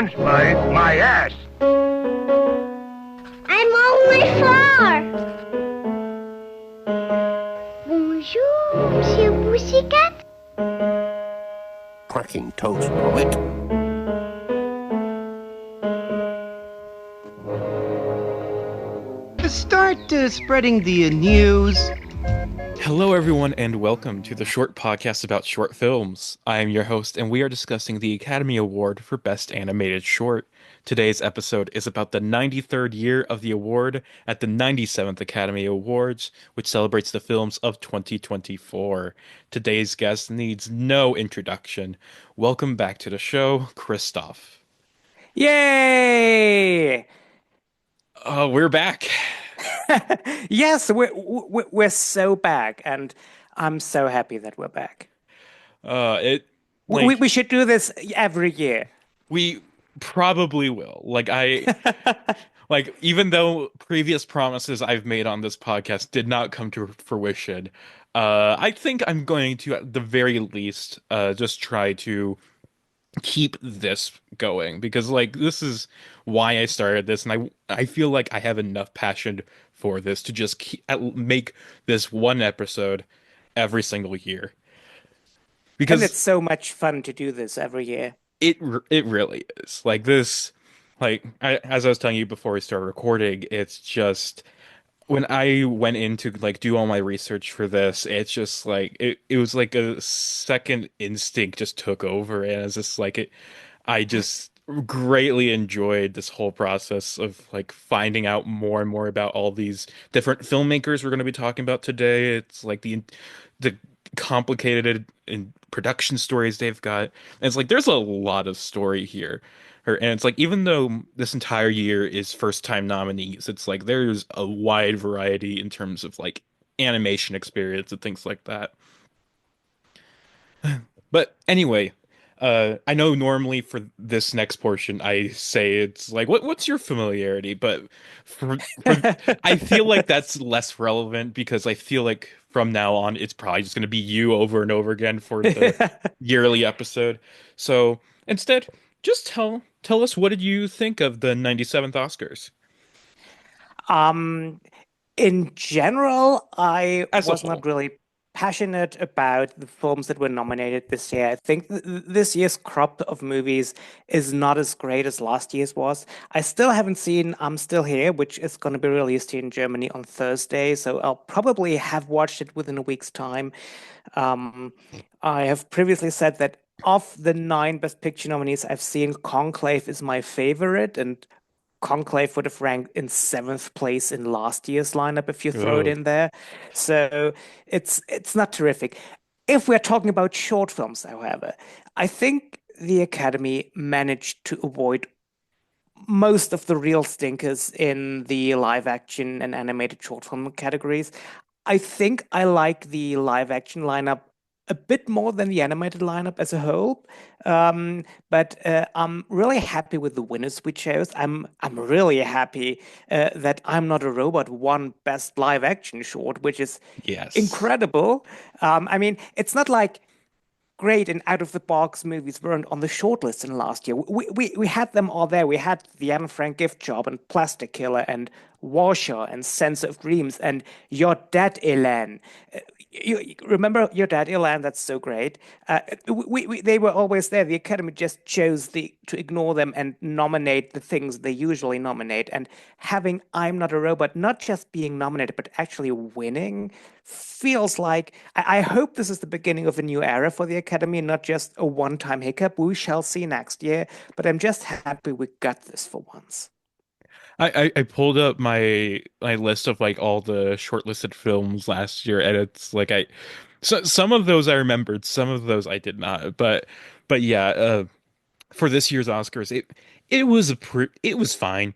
once, my ass. I'm only 4. Bonjour, Monsieur Pussycat. Cracking toast, Robert. Start spreading the news. Hello, everyone, and welcome to the short podcast about short films. I am your host, and we are discussing the Academy Award for Best Animated Short. Today's episode is about the 93rd year of the award at the 97th Academy Awards, which celebrates the films of 2024. Today's guest needs no introduction. Welcome back to the show, Christoph. Yay! We're back. Yes, we're so back, and I'm so happy that we're back. It We should do this every year. We probably will. Even though previous promises I've made on this podcast did not come to fruition, I think I'm going to, at the very least, just try to keep this going because, this is why I started this, and I feel like I have enough passion for this to just make this one episode every single year. And it's so much fun to do this every year. It really is. As I was telling you before we started recording, it's just when I went in to do all my research for this, it's just it was like a second instinct just took over, and it's just I just greatly enjoyed this whole process of finding out more and more about all these different filmmakers we're going to be talking about today. It's the complicated and production stories they've got. And it's there's a lot of story here. And it's even though this entire year is first time nominees, it's there's a wide variety in terms of animation experience and things like that. But anyway, I know normally for this next portion I say it's what's your familiarity, but I feel like that's less relevant because I feel like from now on it's probably just going to be you over and over again for the yearly episode. So instead, just tell us, what did you think of the 97th Oscars? In general, I As a was whole. not really passionate about the films that were nominated this year. I think this year's crop of movies is not as great as last year's was. I still haven't seen I'm Still Here, which is going to be released here in Germany on Thursday, so I'll probably have watched it within a week's time. I have previously said that of the 9 Best Picture nominees I've seen, Conclave is my favorite, and Conclave would have ranked in 7th place in last year's lineup if you throw it Oh. in there. So it's not terrific. If we're talking about short films, however, I think the Academy managed to avoid most of the real stinkers in the live action and animated short film categories. I think I like the live action lineup a bit more than the animated lineup as a whole. But I'm really happy with the winners we chose. I'm really happy that I'm Not a Robot won Best Live Action Short, which is Yes. incredible. I mean, it's not like great and out of the box movies weren't on the shortlist in last year. We had them all there. We had the Anne Frank gift job and Plastic Killer and Warshaw and Sense of Dreams and Your Dad, Elan. You remember Your Dad, Elan? That's so great. They were always there. The Academy just chose to ignore them and nominate the things they usually nominate. And having I'm Not a Robot not just being nominated but actually winning feels like I hope this is the beginning of a new era for the Academy, not just a one-time hiccup. We shall see next year, but I'm just happy we got this for once. I pulled up my list of all the shortlisted films last year, and it's so some of those I remembered, some of those I did not. But yeah, for this year's Oscars, it was fine.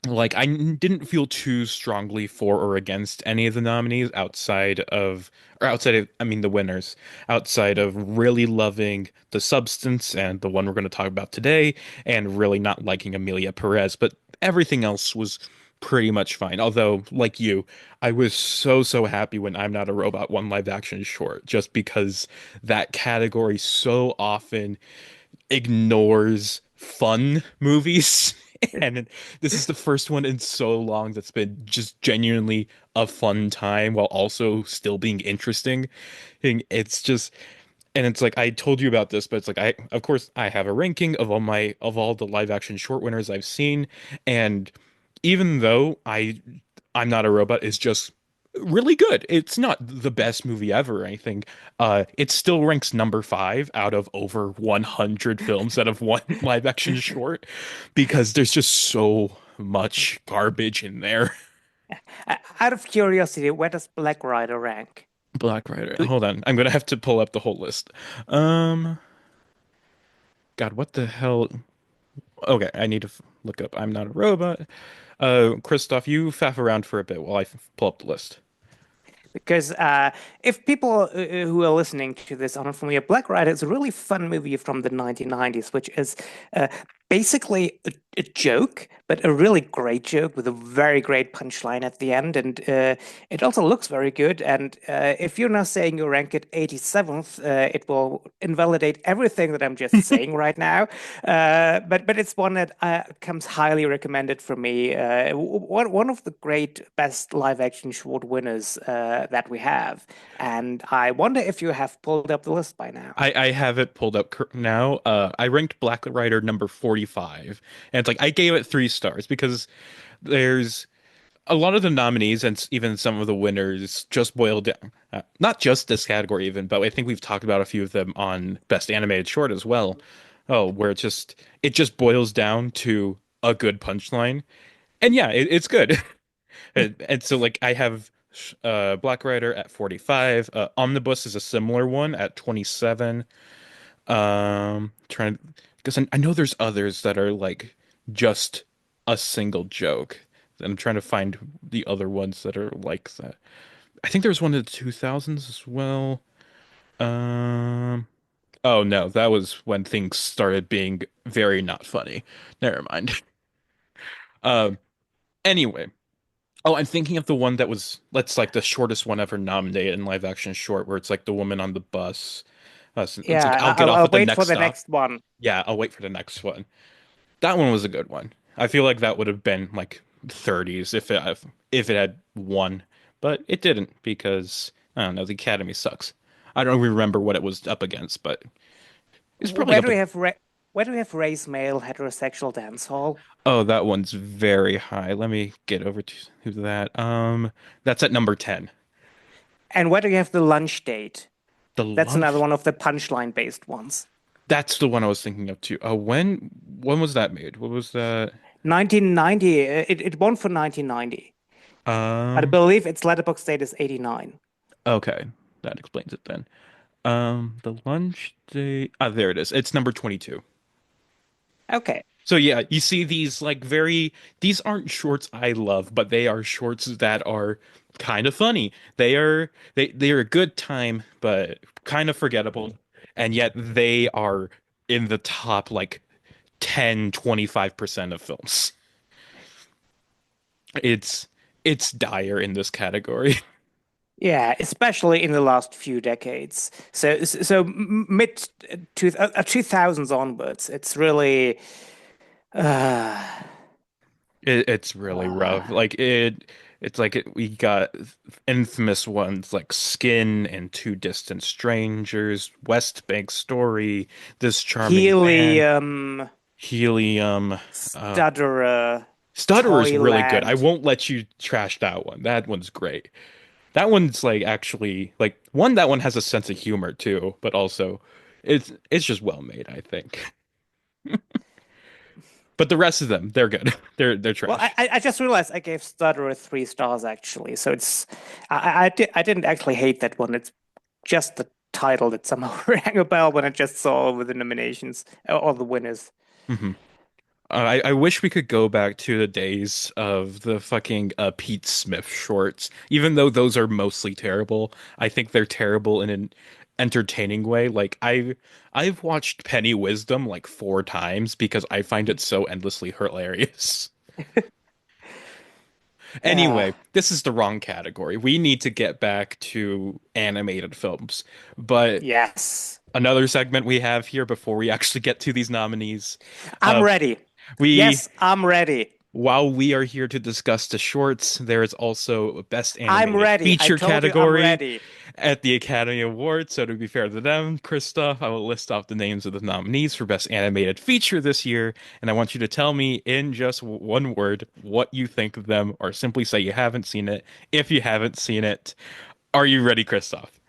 I didn't feel too strongly for or against any of the nominees I mean the winners, outside of really loving The Substance and the one we're going to talk about today, and really not liking Amelia Perez. But everything else was pretty much fine. Although, like you, I was so happy when I'm Not a Robot won live action short, just because that category so often ignores fun movies. And this is the first one in so long that's been just genuinely a fun time while also still being interesting. And it's just, and it's like I told you about this, but it's like of course I have a ranking of all the live action short winners I've seen, and even though I'm not a robot is just really good. It's not the best movie ever or anything. It still ranks number 5 out of over 100 films that have won live action short because there's just so much garbage in there. Out of curiosity, where does Black Rider rank? Black Rider. Hold on. I'm gonna have to pull up the whole list. Um, God, what the hell? Okay, I need to look up I'm Not a Robot. Christoph, you faff around for a bit while I pull up the list. Because if people who are listening to this aren't familiar, Black Rider is a really fun movie from the 1990s, which is uh, basically a joke, but a really great joke with a very great punchline at the end. And it also looks very good. And if you're now saying you rank it 87th, it will invalidate everything that I'm just saying right now. But it's one that comes highly recommended for me. One of the great best live action short winners that we have. And I wonder if you have pulled up the list by now. I have it pulled up now. I ranked Black Rider number 45, and it's like I gave it 3 stars because there's a lot of the nominees and even some of the winners just boiled down. Not just this category even, but I think we've talked about a few of them on Best Animated Short as well. Oh, where it just boils down to a good punchline, and yeah, it's good. And so like I have Black Rider at 45. Omnibus is a similar one at 27. Trying because I know there's others that are like just a single joke. And I'm trying to find the other ones that are like that. I think there's one in the 2000s as well. Um, oh no, that was when things started being very not funny. Never mind. Um, anyway. Oh, I'm thinking of the one that's like the shortest one ever nominated in live action short, where it's like the woman on the bus. So it's like Yeah, I'll get off I'll at the wait next for the stop. next one. Yeah, I'll wait for the next one. That one was a good one. I feel like that would have been like 30s if it had won, but it didn't because I don't know, the Academy sucks. I don't remember what it was up against, but it's probably Where up. do we have where do we have race male heterosexual dance hall? Oh, that one's very high. Let me get over to that. That's at number 10. And where do you have the lunch date? The That's another lunch. one of the punchline based ones. That's the one I was thinking of too. When was that made? What was that? 1990, it won for 1990. But I Um, believe its letterbox date is 89. okay. That explains it then. The lunch date. Ah, there it is. It's number 22. Okay. So yeah, you see these like these aren't shorts I love, but they are shorts that are kind of funny. They are a good time, but kind of forgettable. And yet they are in the top like 10-25% of films. It's it's dire in this category. Yeah, especially in the last few decades. So mid 2000s onwards, it's really uh, It's really rough. uh, It's like we got infamous ones like Skin and Two Distant Strangers, West Bank Story, This Charming Man, helium, Helium. Uh, stutterer, Stutterer's really good. I Toyland. won't let you trash that one. That one's great. That one's like actually like one that one has a sense of humor too, but also it's just well made, I think. But the rest of them, they're good. They're Well, trash. I just realized I gave Stutterer 3 stars actually. So it's I didn't actually hate that one. It's just the title that somehow rang a bell when I just saw over the nominations or the winners. Mhm. I wish we could go back to the days of the fucking Pete Smith shorts. Even though those are mostly terrible, I think they're terrible in an entertaining way. Like I've watched Penny Wisdom like 4 times because I find it so endlessly hilarious. Yeah. Anyway, this is the wrong category. We need to get back to animated films. But Yes. another segment we have here before we actually get to these nominees. I'm Uh, ready. we Yes, I'm ready. While we are here to discuss the shorts, there is also a Best I'm Animated ready. I Feature told you I'm category ready. at the Academy Awards. So to be fair to them, Christoph, I will list off the names of the nominees for Best Animated Feature this year, and I want you to tell me in just one word what you think of them, or simply say you haven't seen it. If you haven't seen it, are you ready, Christoph?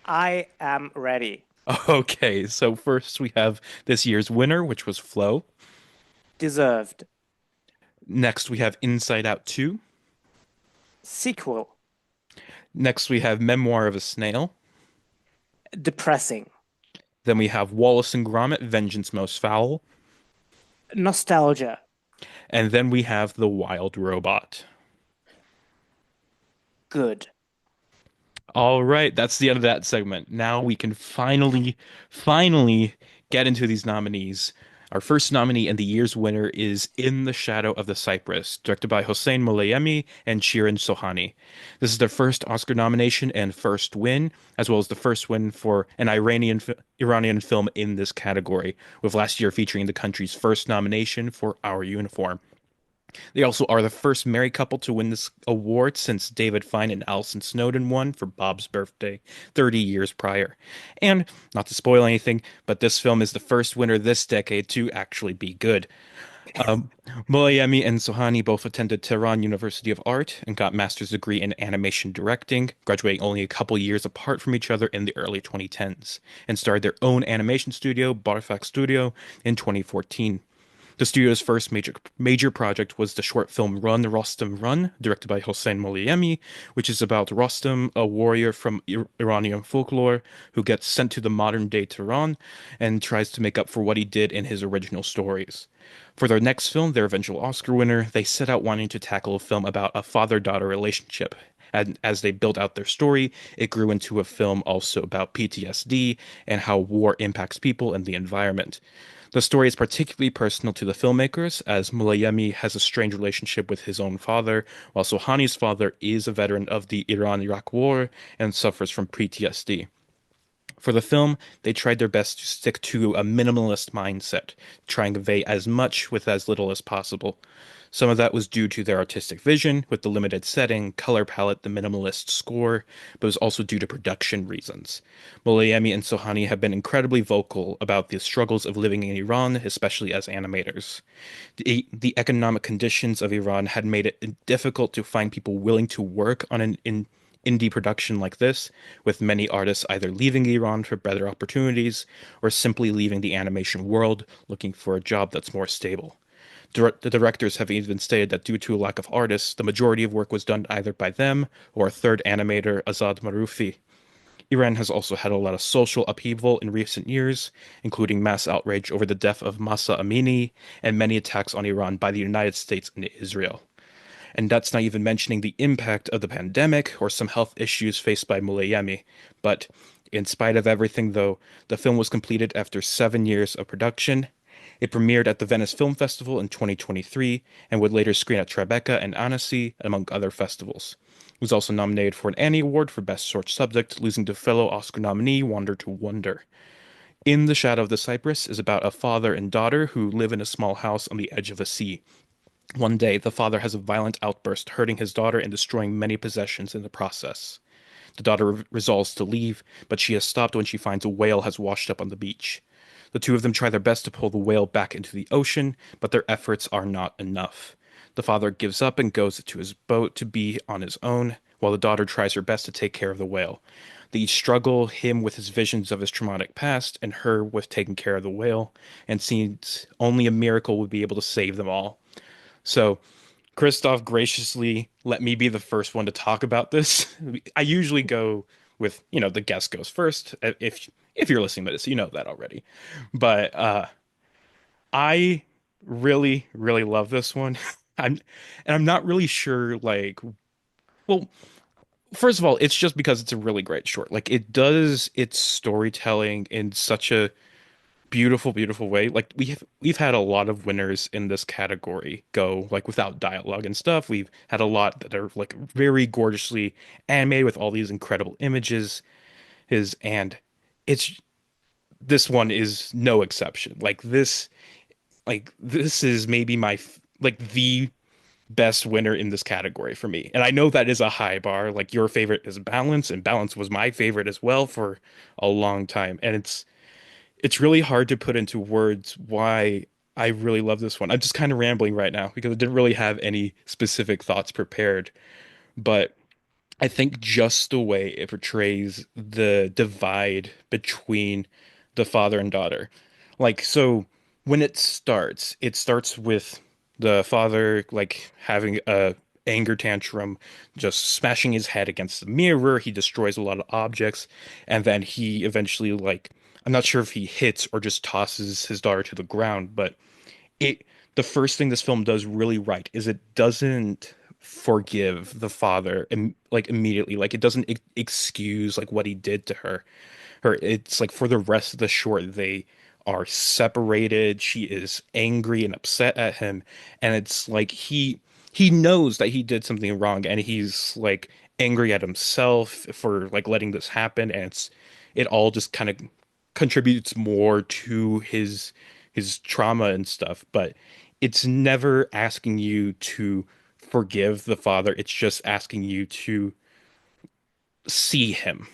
I am ready. Okay, so first we have this year's winner, which was Flow. Deserved. Next we have Inside Out 2. Sequel. Next we have Memoir of a Snail. Depressing. Then we have Wallace and Gromit, Vengeance Most Foul. Nostalgia. And then we have The Wild Robot. Good. All right, that's the end of that segment. Now we can finally get into these nominees. Our first nominee and the year's winner is In the Shadow of the Cypress, directed by Hossein Molayemi and Shirin Sohani. This is their first Oscar nomination and first win, as well as the first win for an Iranian film in this category, with last year featuring the country's first nomination for Our Uniform. They also are the first married couple to win this award since David Fine and Alison Snowden won for Bob's Birthday 30 years prior. And, not to spoil anything, but this film is the first winner this decade to actually be good. Um, Molayemi and Sohani both attended Tehran University of Art and got master's degree in animation directing, graduating only a couple years apart from each other in the early 2010s, and started their own animation studio, Barfak Studio, in 2014. The studio's first major project was the short film Run, Rostam Run, directed by Hossein Molayemi, which is about Rostam, a warrior from Iranian folklore who gets sent to the modern-day Tehran and tries to make up for what he did in his original stories. For their next film, their eventual Oscar winner, they set out wanting to tackle a film about a father-daughter relationship. And as they built out their story, it grew into a film also about PTSD and how war impacts people and the environment. The story is particularly personal to the filmmakers, as Mulayemi has a strange relationship with his own father, while Sohani's father is a veteran of the Iran-Iraq War and suffers from PTSD. For the film, they tried their best to stick to a minimalist mindset, trying to convey as much with as little as possible. Some of that was due to their artistic vision, with the limited setting, color palette, the minimalist score, but it was also due to production reasons. Molayemi and Sohani have been incredibly vocal about the struggles of living in Iran, especially as animators. The economic conditions of Iran had made it difficult to find people willing to work on an indie production like this, with many artists either leaving Iran for better opportunities or simply leaving the animation world looking for a job that's more stable. The directors have even stated that due to a lack of artists, the majority of work was done either by them or a third animator, Azad Marufi. Iran has also had a lot of social upheaval in recent years, including mass outrage over the death of Masa Amini and many attacks on Iran by the United States and Israel. And that's not even mentioning the impact of the pandemic or some health issues faced by Mulayemi. But in spite of everything, though, the film was completed after 7 years of production. It premiered at the Venice Film Festival in 2023 and would later screen at Tribeca and Annecy, among other festivals. It was also nominated for an Annie Award for Best Short Subject, losing to fellow Oscar nominee Wander to Wonder. In the Shadow of the Cypress is about a father and daughter who live in a small house on the edge of a sea. One day, the father has a violent outburst, hurting his daughter and destroying many possessions in the process. The daughter resolves to leave, but she is stopped when she finds a whale has washed up on the beach. The two of them try their best to pull the whale back into the ocean, but their efforts are not enough. The father gives up and goes to his boat to be on his own, while the daughter tries her best to take care of the whale. They each struggle, him with his visions of his traumatic past, and her with taking care of the whale, and seems only a miracle would be able to save them all. So, Christoph graciously let me be the first one to talk about this. I usually go with, the guest goes first. If you're listening to this, you know that already. But I really, really love this one. I'm and I'm not really sure well, first of all, it's just because it's a really great short. Like it does its storytelling in such a beautiful, beautiful way. Like we've had a lot of winners in this category go like without dialogue and stuff. We've had a lot that are like very gorgeously animated with all these incredible images. His and it's this one is no exception. This is maybe the best winner in this category for me. And I know that is a high bar. Like your favorite is Balance, and Balance was my favorite as well for a long time. And it's really hard to put into words why I really love this one. I'm just kind of rambling right now because I didn't really have any specific thoughts prepared. But I think just the way it portrays the divide between the father and daughter. So when it starts with the father like having a anger tantrum, just smashing his head against the mirror. He destroys a lot of objects, and then he eventually I'm not sure if he hits or just tosses his daughter to the ground, but it the first thing this film does really right is it doesn't forgive the father immediately. Like it doesn't excuse like what he did to her. It's like for the rest of the short they are separated. She is angry and upset at him, and it's like he knows that he did something wrong, and he's like angry at himself for like letting this happen, and it all just kind of contributes more to his trauma and stuff, but it's never asking you to forgive the father. It's just asking you to see him.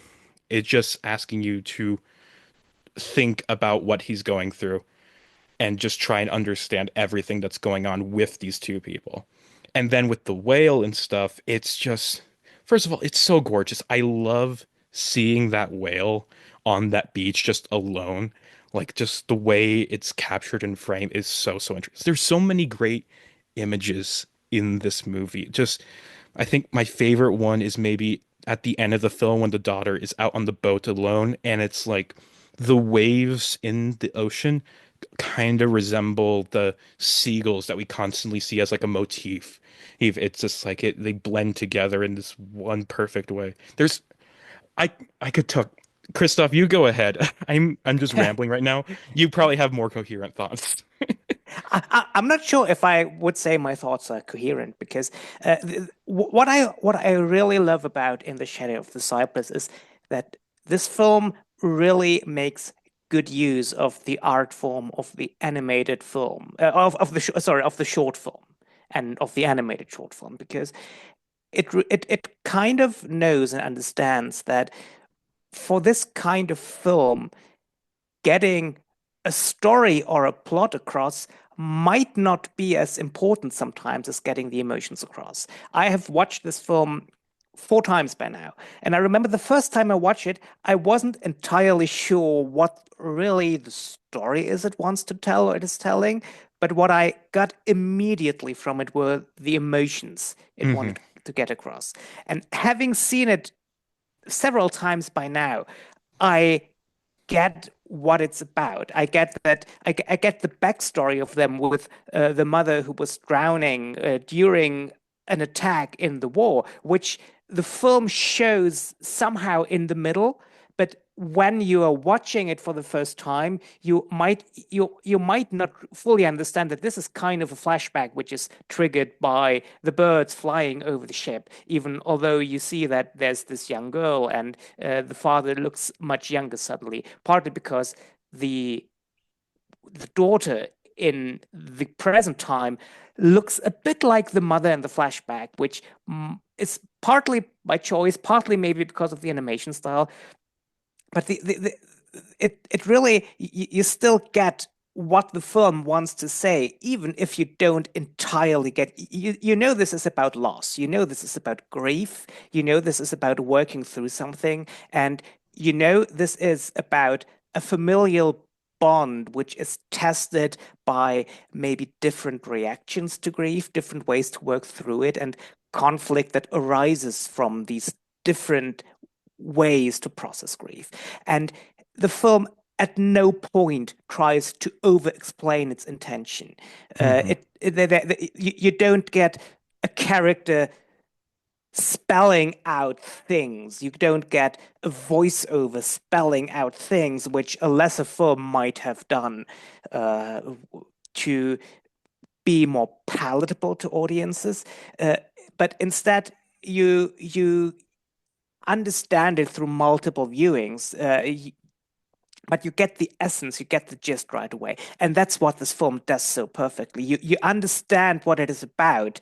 It's just asking you to think about what he's going through and just try and understand everything that's going on with these two people. And then with the whale and stuff, it's just, first of all, it's so gorgeous. I love seeing that whale on that beach just alone. Like just the way it's captured in frame is so interesting. There's so many great images in this movie. Just, I think my favorite one is maybe at the end of the film when the daughter is out on the boat alone and it's like the waves in the ocean kind of resemble the seagulls that we constantly see as like a motif. It's just like they blend together in this one perfect way. I I could talk. Christoph, you go ahead. I'm just rambling right now. You probably have more coherent thoughts. I'm not sure if I would say my thoughts are coherent because what I really love about In the Shadow of the Cypress is that this film really makes good use of the art form of the animated film of the short film and of the animated short film because it kind of knows and understands that for this kind of film getting a story or a plot across might not be as important sometimes as getting the emotions across. I have watched this film 4 times by now. And I remember the first time I watched it, I wasn't entirely sure what really the story is it wants to tell or it is telling. But what I got immediately from it were the emotions it Hmm. wanted to get across. And having seen it several times by now, I get what it's about. I get that. I get the backstory of them with the mother who was drowning during an attack in the war, which the film shows somehow in the middle. But when you are watching it for the first time, you might not fully understand that this is kind of a flashback, which is triggered by the birds flying over the ship. Even although you see that there's this young girl and the father looks much younger suddenly, partly because the the daughter in the present time looks a bit like the mother in the flashback, which is partly by choice, partly maybe because of the animation style, but it really you still get what the film wants to say, even if you don't entirely get you know this is about loss, you know this is about grief, you know this is about working through something, and you know this is about a familial bond which is tested by maybe different reactions to grief, different ways to work through it, and conflict that arises from these different ways to process grief. And the film at no point tries to over-explain its intention. Hmm. You don't get a character spelling out things. You don't get a voiceover spelling out things, which a lesser film might have done uh, to be more palatable to audiences. But instead, you understand it through multiple viewings. but you get the essence, you get the gist right away. And that's what this film does so perfectly. You understand what it is about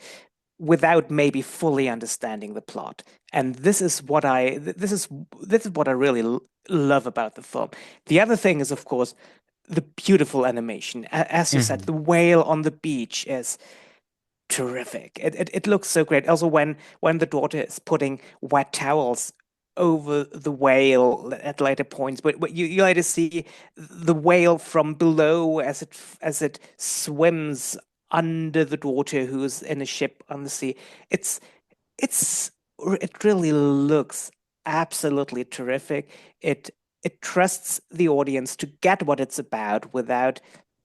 without maybe fully understanding the plot. And this is what I really love about the film. The other thing is, of course, the beautiful animation. As you said, Mhm. the whale on the beach is terrific. It looks so great. Also, when the daughter is putting wet towels over the whale at later points, but you later see the whale from below as it swims under the daughter who's in a ship on the sea. It's it really looks absolutely terrific. It trusts the audience to get what it's about without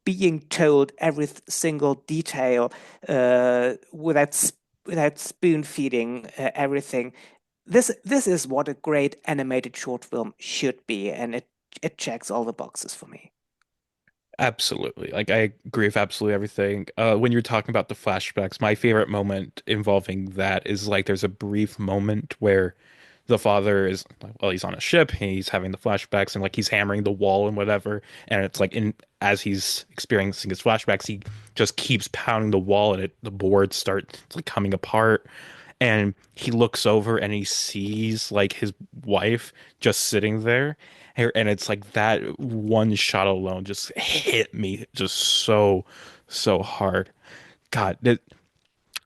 being told every single detail, without spoon feeding everything. This is what a great animated short film should be, and it checks all the boxes for me. Absolutely. Like I agree with absolutely everything. When you're talking about the flashbacks, my favorite moment involving that is like there's a brief moment where the father is well, he's on a ship, he's having the flashbacks and like he's hammering the wall and whatever, and it's like in as he's experiencing his flashbacks, he just keeps pounding the wall and the boards start like coming apart. And he looks over and he sees like his wife just sitting there. And it's like that one shot alone just hit me just so hard. God,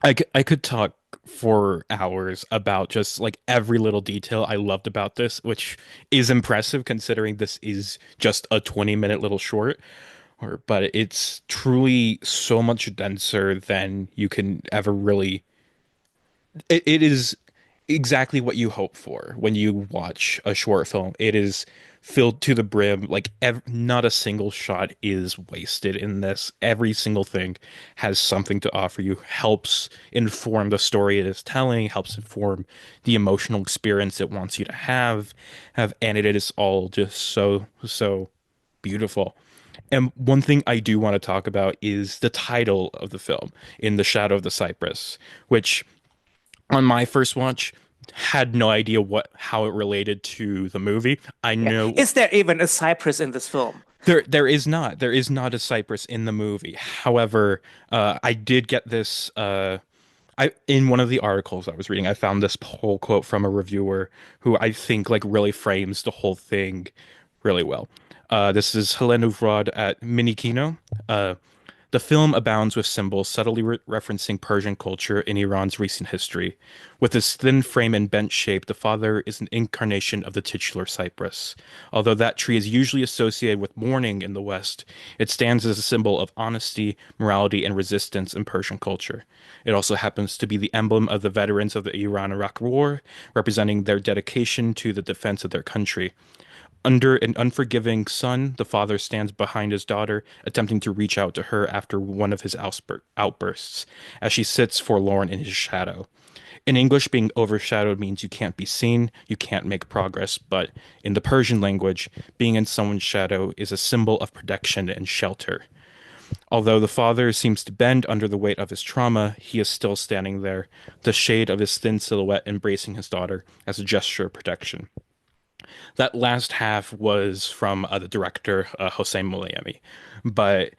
I could talk for hours about just like every little detail I loved about this, which is impressive considering this is just a 20-minute little short. But it's truly so much denser than you can ever really it is exactly what you hope for when you watch a short film. It is filled to the brim. Like not a single shot is wasted in this. Every single thing has something to offer you, helps inform the story it is telling, helps inform the emotional experience it wants you to have, and it is all just so beautiful. And one thing I do want to talk about is the title of the film, In the Shadow of the Cypress, which on my first watch had no idea what how it related to the movie. I Yeah. know Is there even a Cypress in this film? there is not a Cypress in the movie. However, I did get this I in one of the articles I was reading, I found this whole quote from a reviewer who I think like really frames the whole thing really well. This is Helena Vrod at Minikino. The film abounds with symbols subtly referencing Persian culture in Iran's recent history. With its thin frame and bent shape, the father is an incarnation of the titular cypress. Although that tree is usually associated with mourning in the West, it stands as a symbol of honesty, morality, and resistance in Persian culture. It also happens to be the emblem of the veterans of the Iran-Iraq War, representing their dedication to the defense of their country. Under an unforgiving son, the father stands behind his daughter, attempting to reach out to her after one of his outbursts, as she sits forlorn in his shadow. In English, being overshadowed means you can't be seen, you can't make progress, but in the Persian language, being in someone's shadow is a symbol of protection and shelter. Although the father seems to bend under the weight of his trauma, he is still standing there, the shade of his thin silhouette embracing his daughter as a gesture of protection. That last half was from the director Hossein Mulayemi, but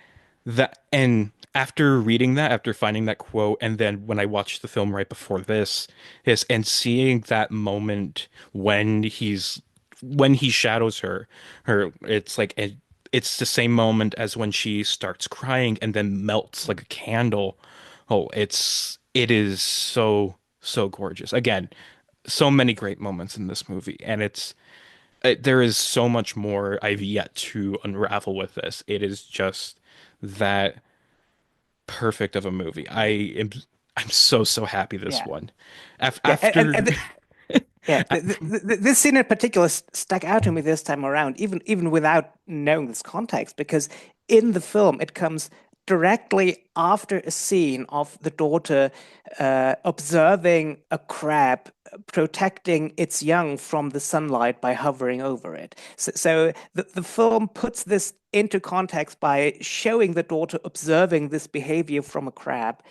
that and after reading that, after finding that quote, and then when I watched the film right before this, and seeing that moment when he shadows her, it's like it's the same moment as when she starts crying and then melts like a candle. Oh, it is so gorgeous. Again, so many great moments in this movie, and there is so much more I've yet to unravel with this. It is just that perfect of a movie. I'm so happy this Yeah. one. Yeah, After yeah, this scene in particular stuck out to me this time around, even without knowing this context, because in the film it comes directly after a scene of the daughter observing a crab protecting its young from the sunlight by hovering over it. So the film puts this into context by showing the daughter observing this behavior from a crab,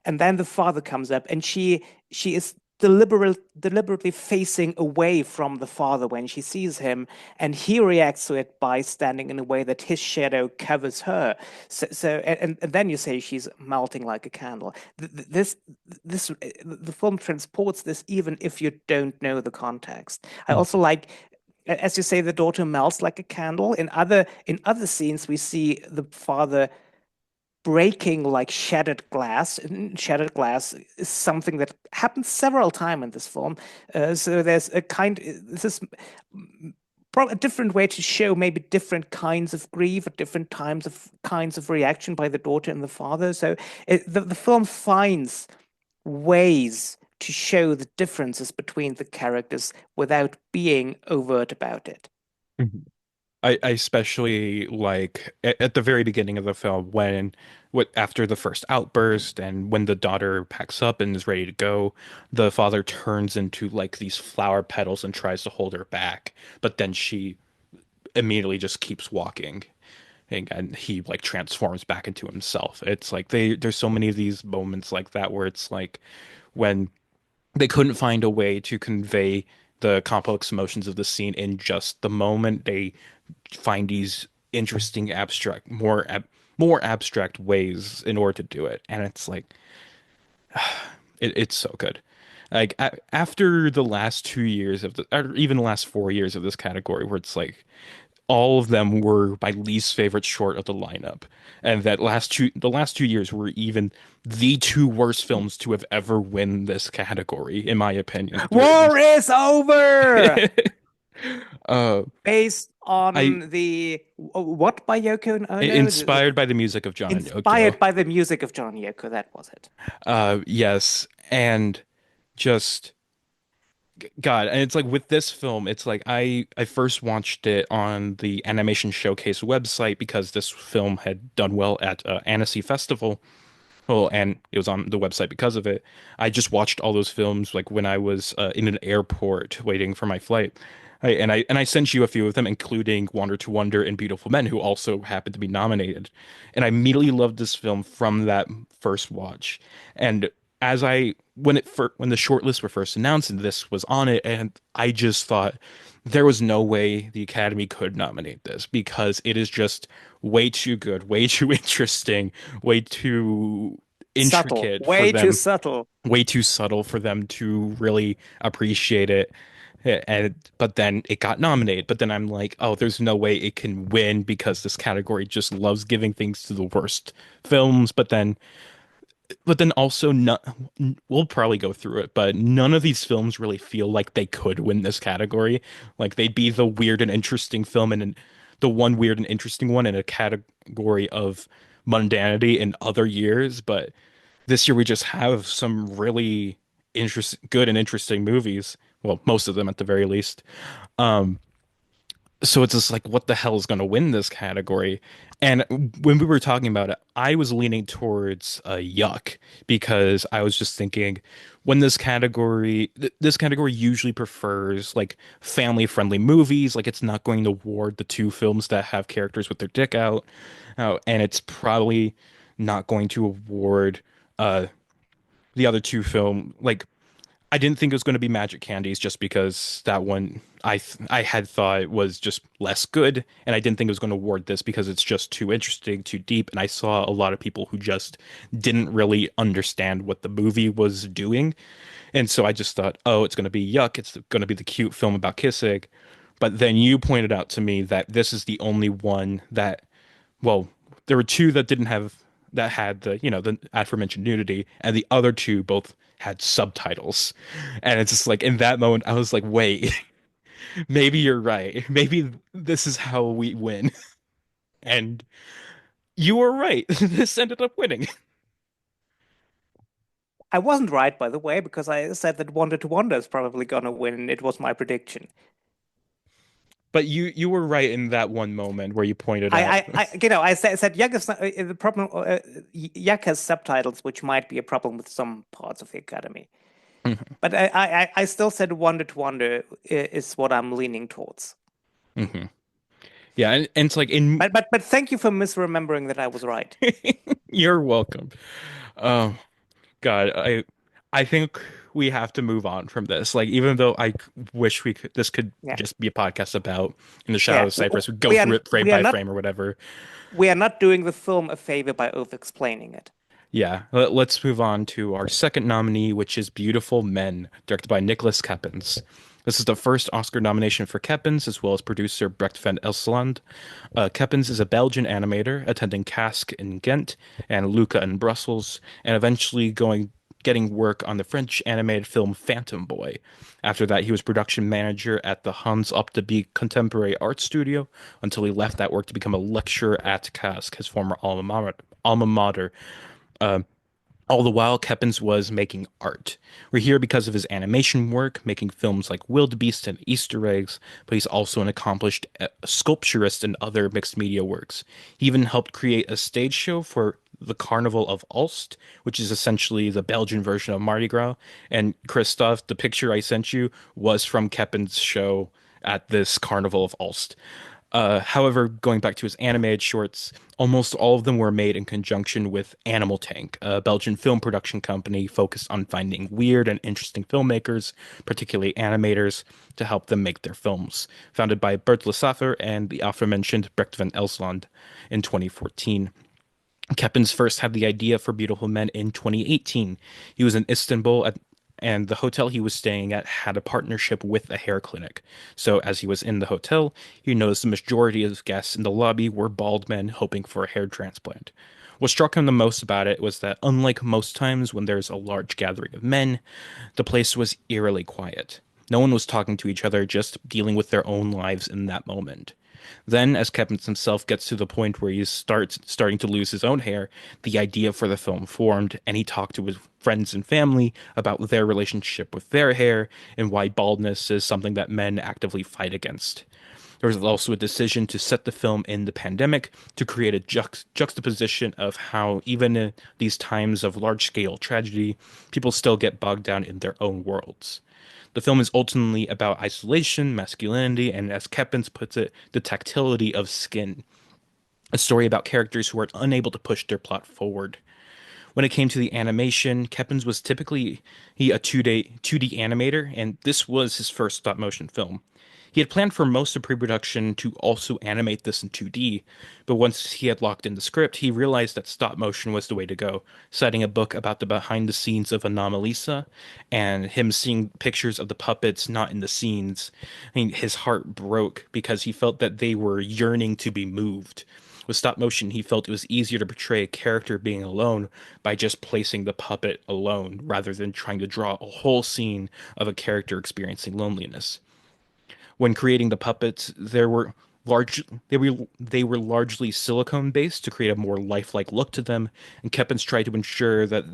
and then the father comes up and she is deliberately facing away from the father when she sees him, and he reacts to it by standing in a way that his shadow covers her. And then you say she's melting like a candle. The film transports this even if you don't know the context. I also like, as you say, the daughter melts like a candle. In other scenes, we see the father breaking like shattered glass. And shattered glass is something that happens several times in this film. So there's a kind. This is probably a different way to show maybe different kinds of grief at different times of kinds of reaction by the daughter and the father. So the film finds ways to show the differences between the characters without being overt about it. Mhm. I especially like at the very beginning of the film when what after the first outburst and when the daughter packs up and is ready to go, the father turns into like these flower petals and tries to hold her back, but then she immediately just keeps walking. And he like transforms back into himself. It's like there's so many of these moments like that where it's like when they couldn't find a way to convey the complex emotions of the scene in just the moment, they find these interesting more abstract ways in order to do it, and it's like it's so good. Like after the last 2 years of the, or even the last 4 years of this category, where it's like all of them were my least favorite short of the lineup, and the last 2 years were even the two worst films to have ever win this category, in my opinion, or at War least. is over! uh, Based I on the what by Yoko Ono? inspired by the music of John and Yoko. Inspired by the music of John Yoko. That was it. Yes, and just God, and it's like with this film, it's like I first watched it on the Animation Showcase website because this film had done well at Annecy Festival. Well, and it was on the website because of it. I just watched all those films like when I was in an airport waiting for my flight. And I sent you a few of them, including Wander to Wonder and Beautiful Men, who also happened to be nominated. And I immediately loved this film from that first watch. And as I when the shortlists were first announced and this was on it, and I just thought there was no way the Academy could nominate this because it is just way too good, way too interesting, way too Subtle, intricate for way too them, subtle. way too subtle for them to really appreciate it. And but then it got nominated. But then I'm like, oh, there's no way it can win because this category just loves giving things to the worst films. But then also not, we'll probably go through it, but none of these films really feel like they could win this category. Like they'd be the weird and interesting film and the one weird and interesting one in a category of mundanity in other years. But this year we just have some really good and interesting movies. Well, most of them at the very least. Um, so it's just like, what the hell is going to win this category? And when we were talking about it, I was leaning towards Yuck because I was just thinking when this category usually prefers like family-friendly movies, like it's not going to award the two films that have characters with their dick out, and it's probably not going to award uh the other two film like I didn't think it was going to be Magic Candies just because that one I had thought was just less good, and I didn't think it was going to award this because it's just too interesting, too deep, and I saw a lot of people who just didn't really understand what the movie was doing, and so I just thought, oh, it's going to be Yuck, it's going to be the cute film about kissing, but then you pointed out to me that this is the only one that well, there were two that didn't have that had the aforementioned nudity, and the other two both had subtitles. And it's just like in that moment, I was like, wait, maybe you're right. Maybe this is how we win. And you were right. This ended up winning. I wasn't right, by the way, because I said that Wonder to Wonder is probably gonna win. It was my prediction. But you were right in that one moment where you pointed out. I said Yak is the problem. Yak has subtitles, which might be a problem with some parts of the Academy. Mhm, But I still said Wonder to Wonder is what I'm leaning towards. mhm. Yeah, and it's like in But thank you for misremembering that I was right. you're welcome. Oh God, I think we have to move on from this. Like, even though wish this could Yeah, just be a podcast about In the Shadow yeah. of Cypress, we go We through are it frame we are by not frame or whatever. we are not doing the film a favor by over-explaining it. Yeah, let's move on to our second nominee, which is Beautiful Men, directed by Nicholas Keppens. This is the first Oscar nomination for Keppens, as well as producer Brecht van Elsland. Keppens is a Belgian animator, attending CASC in Ghent and Luca in Brussels, and eventually getting work on the French animated film Phantom Boy. After that, he was production manager at the Hans Op de Beek Contemporary Art Studio until he left that work to become a lecturer at CASC, his former alma mater. All the while, Keppens was making art. We're here because of his animation work, making films like Wildebeest and Easter Eggs, but he's also an accomplished sculpturist in other mixed media works. He even helped create a stage show for the Carnival of Ulst, which is essentially the Belgian version of Mardi Gras. And Christoph, the picture I sent you was from Keppens' show at this Carnival of Ulst. However, going back to his animated shorts, almost all of them were made in conjunction with Animal Tank, a Belgian film production company focused on finding weird and interesting filmmakers, particularly animators, to help them make their films. Founded by Bert Lasaffer and the aforementioned Brecht van Elsland in 2014. Keppens first had the idea for Beautiful Men in 2018. He was in Istanbul and the hotel he was staying at had a partnership with a hair clinic. So as he was in the hotel, he noticed the majority of guests in the lobby were bald men hoping for a hair transplant. What struck him the most about it was that unlike most times when there's a large gathering of men, the place was eerily quiet. No one was talking to each other, just dealing with their own lives in that moment. Then, as Keppens himself gets to the point where he starting to lose his own hair, the idea for the film formed, and he talked to his friends and family about their relationship with their hair and why baldness is something that men actively fight against. There was also a decision to set the film in the pandemic to create a juxtaposition of how, even in these times of large scale tragedy, people still get bogged down in their own worlds. The film is ultimately about isolation, masculinity, and as Keppens puts it, the tactility of skin. A story about characters who are unable to push their plot forward. When it came to the animation, Keppens was typically a 2D animator, and this was his first stop motion film. He had planned for most of pre-production to also animate this in 2D, but once he had locked in the script, he realized that stop motion was the way to go, citing a book about the behind the scenes of Anomalisa and him seeing pictures of the puppets not in the scenes. I mean, his heart broke because he felt that they were yearning to be moved. With stop motion, he felt it was easier to portray a character being alone by just placing the puppet alone rather than trying to draw a whole scene of a character experiencing loneliness. When creating the puppets, large they were largely silicone based to create a more lifelike look to them, and Keppens tried to ensure that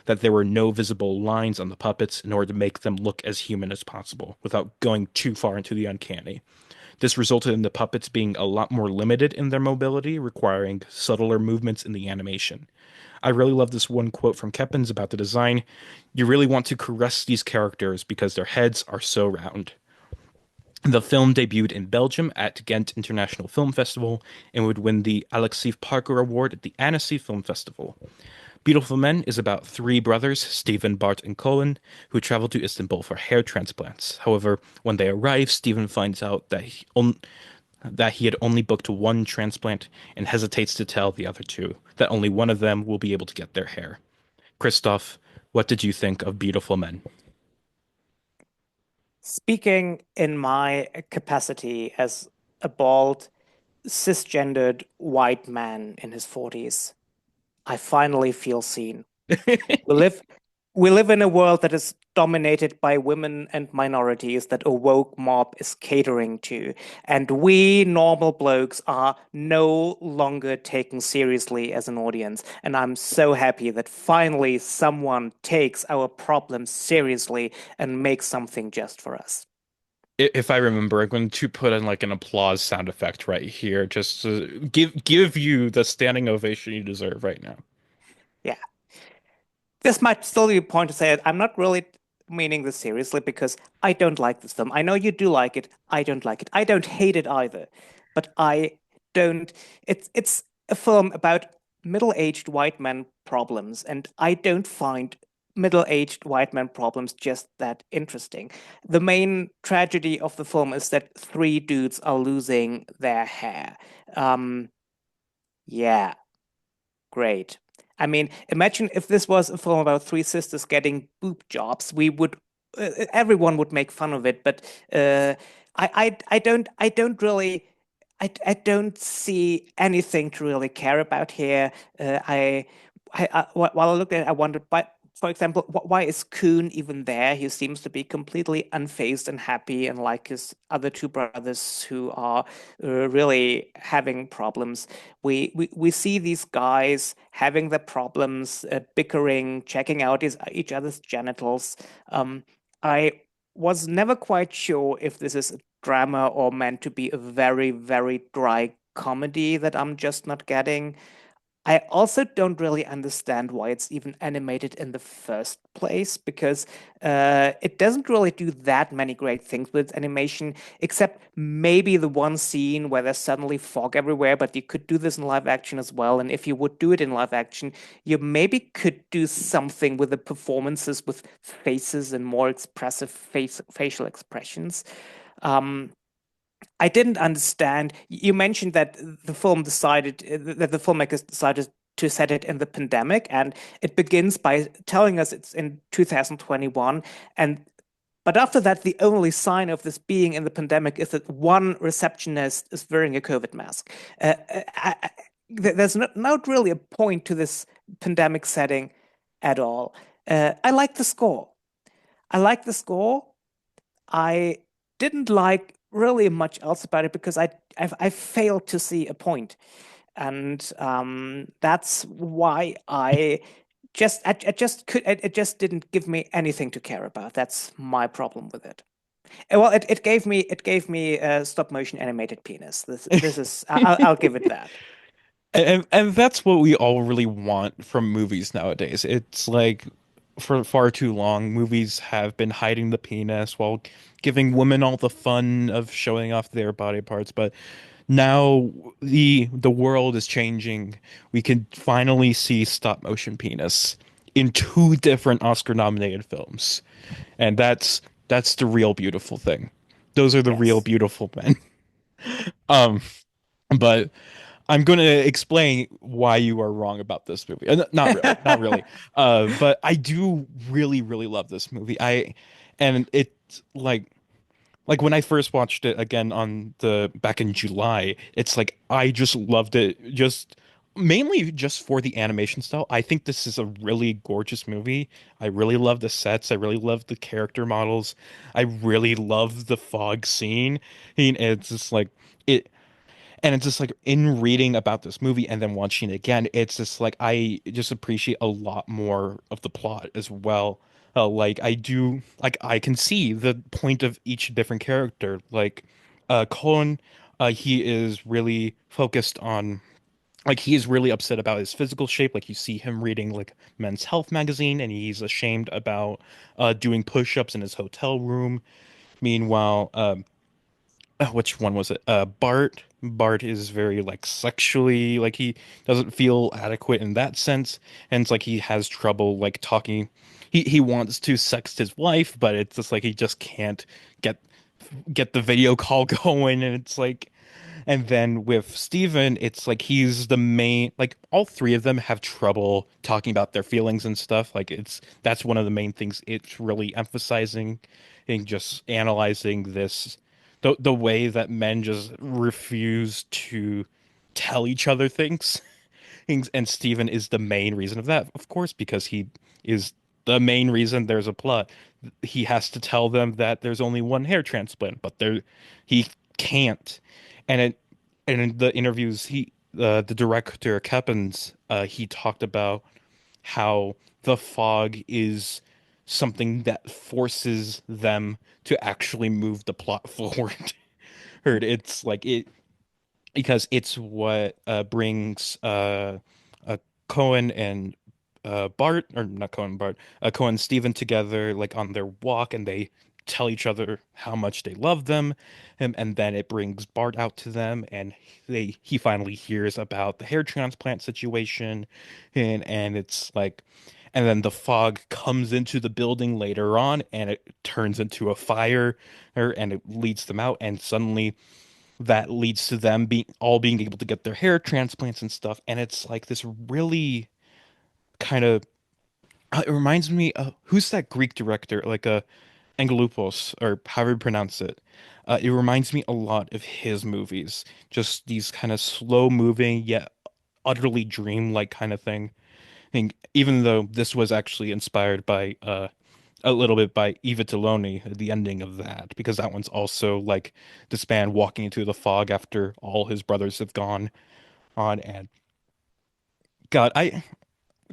there were no visible lines on the puppets in order to make them look as human as possible without going too far into the uncanny. This resulted in the puppets being a lot more limited in their mobility, requiring subtler movements in the animation. I really love this one quote from Keppens about the design. You really want to caress these characters because their heads are so round. The film debuted in Belgium at Ghent International Film Festival and would win the Alexis Parker Award at the Annecy Film Festival. Beautiful Men is about three brothers, Stephen, Bart, and Colin, who travel to Istanbul for hair transplants. However, when they arrive, Stephen finds out that he had only booked one transplant and hesitates to tell the other two that only one of them will be able to get their hair. Christoph, what did you think of Beautiful Men? Speaking in my capacity as a bald, cisgendered white man in his 40s, I finally feel seen. We live we live in a world that is dominated by women and minorities that a woke mob is catering to. And we normal blokes are no longer taken seriously as an audience. And I'm so happy that finally someone takes our problems seriously and makes something just for us. If I remember, I'm going to put in like an applause sound effect right here, just to give you the standing ovation you deserve right now. Yeah. This might still be a point to say it. I'm not really meaning this seriously because I don't like this film. I know you do like it. I don't like it. I don't hate it either. But I don't it's a film about middle-aged white men problems, and I don't find middle-aged white man problems just that interesting. The main tragedy of the film is that three dudes are losing their hair. Um, yeah, great. I mean, imagine if this was a film about three sisters getting boob jobs. We would, everyone would make fun of it. But I don't really, I don't see anything to really care about here. While I look at it, I wondered, but for example, why is Kuhn even there? He seems to be completely unfazed and happy, and like his other two brothers who are really having problems. We see these guys having their problems, bickering, checking out each other's genitals. I was never quite sure if this is a drama or meant to be a very, very dry comedy that I'm just not getting. I also don't really understand why it's even animated in the first place because it doesn't really do that many great things with animation, except maybe the one scene where there's suddenly fog everywhere. But you could do this in live action as well. And if you would do it in live action, you maybe could do something with the performances with faces and more expressive facial expressions. Um, I didn't understand. You mentioned that the film decided that the filmmakers decided to set it in the pandemic, and it begins by telling us it's in 2021. And but after that, the only sign of this being in the pandemic is that one receptionist is wearing a COVID mask. There's not really a point to this pandemic setting at all. I like the score. I like the score. I didn't like really much else about it because I failed to see a point, and that's why I just could it just didn't give me anything to care about. That's my problem with it. Well, it gave me a stop motion animated penis. This is I'll give it that. And that's what we all really want from movies nowadays. It's like for far too long, movies have been hiding the penis while giving women all the fun of showing off their body parts. But now the world is changing. We can finally see stop motion penis in two different Oscar nominated films. And that's the real beautiful thing. Those are the real Yes. beautiful men. Um, but I'm going to explain why you are wrong about this movie. Not really, not really. But I do really, really love this movie. And it's like when I first watched it again on the back in July, it's like I just loved it. Just mainly just for the animation style. I think this is a really gorgeous movie. I really love the sets. I really love the character models. I really love the fog scene. And it's just like it. And it's just like in reading about this movie and then watching it again, it's just like I just appreciate a lot more of the plot as well. Like I do, like I can see the point of each different character. Like Colin, he is really focused on, like he is really upset about his physical shape. Like you see him reading like Men's Health magazine, and he's ashamed about doing push-ups in his hotel room. Meanwhile, which one was it? Bart. Bart is very like sexually like he doesn't feel adequate in that sense, and it's like he has trouble like talking. He wants to sext his wife, but it's just like he just can't get get the video call going, and it's like and then with Steven, it's like he's the main, like all three of them have trouble talking about their feelings and stuff. Like it's that's one of the main things it's really emphasizing in just analyzing this the way that men just refuse to tell each other things. And Steven is the main reason of that, of course, because he is the main reason there's a plot. He has to tell them that there's only one hair transplant, but there he can't. And it and in the interviews the director Keppens he talked about how the fog is something that forces them to actually move the plot forward. Heard it's like it because it's what brings Cohen and Bart, or not Cohen, Bart, Cohen and Steven together, like on their walk, and they tell each other how much they love them, and then it brings Bart out to them, and he finally hears about the hair transplant situation, and it's like, and then the fog comes into the building later on, and it turns into a fire, and it leads them out, and suddenly that leads to them being able to get their hair transplants and stuff, and it's like this really kind of it reminds me of who's that Greek director, like Angelopoulos, or however you pronounce it. It reminds me a lot of his movies, just these kind of slow moving yet utterly dreamlike kind of thing. I think even though this was actually inspired by a little bit by Eva Toloni, the ending of that, because that one's also like this man walking into the fog after all his brothers have gone on. And God, I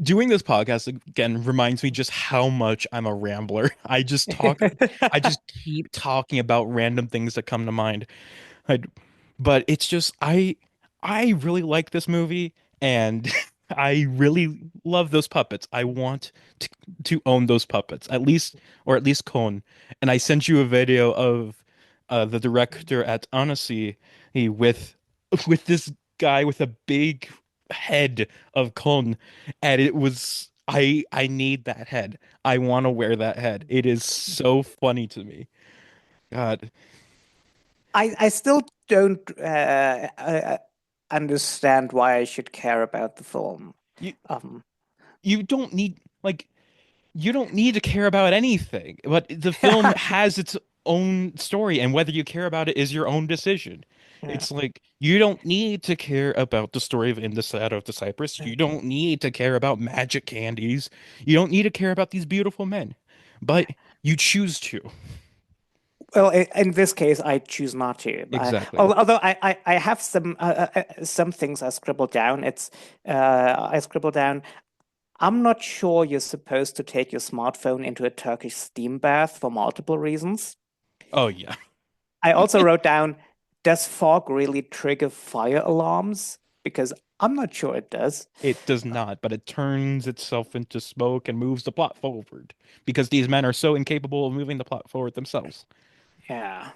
doing this podcast again reminds me just how much I'm a rambler. I just keep talking about random things that come to mind. I, but it's just I really like this movie, and I really love those puppets. I want to, to own those puppets, at least, or at least Cone. And I sent you a video of the director at Annecy with with this guy with a big head of Cone, and it was I need that head. I want to wear that head. It is so funny to me. God, I still don't understand why I should care about the film. you Um, you don't need like you don't need to care about anything, but the film has its own story, and whether you care about it is your own decision. yeah. It's like you don't need to care about the story of In the Shadow of the Cypress. You don't need to care about magic candies. You don't need to care about these beautiful men, but you choose to. Well, in this case, I choose not to. Exactly. Although I have some things I scribbled down. I scribbled down. I'm not sure you're supposed to take your smartphone into a Turkish steam bath for multiple reasons. Oh yeah. I also wrote down, does fog really trigger fire alarms? Because I'm not sure it does. It does not, but it turns itself into smoke and moves the plot forward because these men are so incapable of moving the plot forward themselves. Yeah.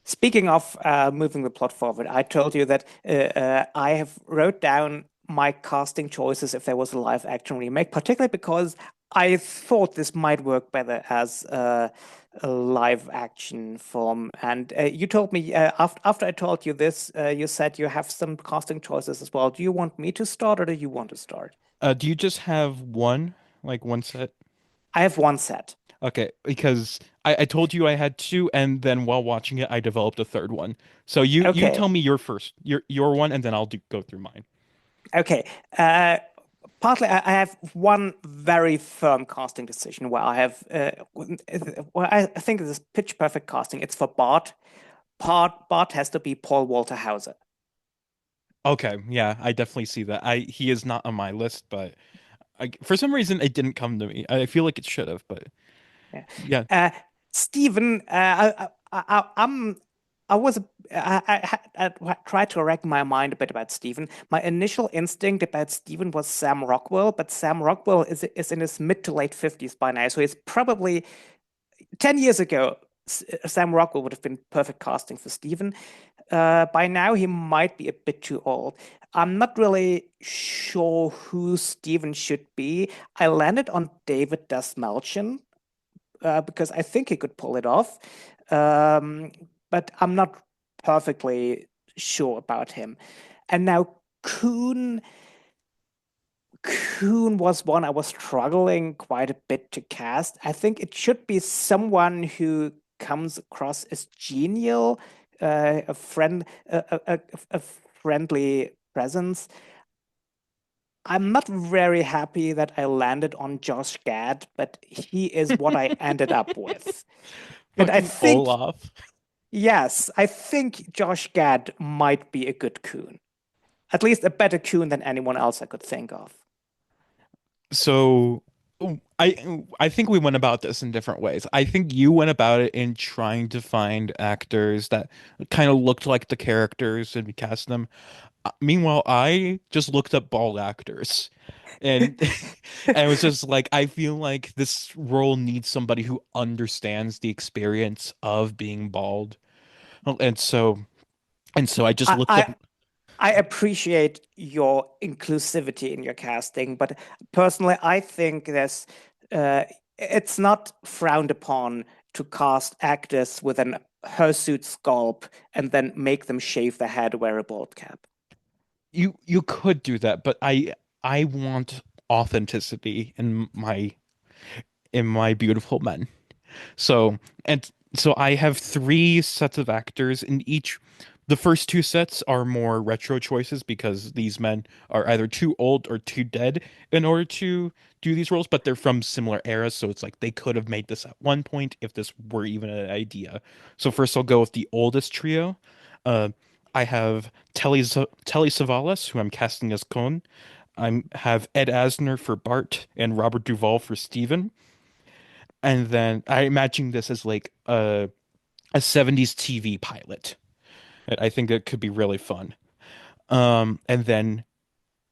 Speaking of moving the plot forward, I told you that I have wrote down my casting choices if there was a live action remake, particularly because I thought this might work better as a live action film. And you told me after I told you this, you said you have some casting choices as well. Do you want me to start or do you want to start? Do you just have one, like one set? I have one set. Okay, because I told you I had two, and then while watching it, I developed a third one. So you Okay. tell me your first, your one, and then I'll go through mine. Okay. Partly, I have one very firm casting decision where I have, well, I think this is pitch perfect casting. It's for Bart. Bart has to be Paul Walter Hauser. Okay, yeah, I definitely see that. I He is not on my list, but for some reason it didn't come to me. I feel like it should have, but Yeah. yeah. Stephen, I was, I tried to rack my mind a bit about Stephen. My initial instinct about Stephen was Sam Rockwell, but Sam Rockwell is in his mid to late 50s by now, so he's probably 10 years ago. Sam Rockwell would have been perfect casting for Stephen. By now, he might be a bit too old. I'm not really sure who Stephen should be. I landed on David Dastmalchian because I think he could pull it off. Um, but I'm not perfectly sure about him. And now Kuhn, Kuhn was one I was struggling quite a bit to cast. I think it should be someone who comes across as genial, a friendly presence. I'm not very happy that I landed on Josh Gad, but he is what I ended up with. And I Fucking think, Olaf. yes, I think Josh Gad might be a good coon. At least a better coon than anyone else I could think of. So I think we went about this in different ways. I think you went about it in trying to find actors that kind of looked like the characters and cast them. Meanwhile, I just looked up bald actors, and and it was just like I feel like this role needs somebody who understands the experience of being bald. And so I just I, looked up. I I appreciate your inclusivity in your casting, but personally, I think it's not frowned upon to cast actors with an hirsute sculpt and then make them shave their head, wear a bald cap. You could do that, but I want authenticity in my beautiful men. So, and so I have three sets of actors, and each, the first two sets are more retro choices because these men are either too old or too dead in order to do these roles, but they're from similar eras. So it's like they could have made this at one point if this were even an idea. So first I'll go with the oldest trio. Uh, I have Telly Savalas, who I'm casting as Cohn. I have Ed Asner for Bart and Robert Duvall for Steven. And then I imagine this as like a 70s TV pilot. I think that could be really fun. And then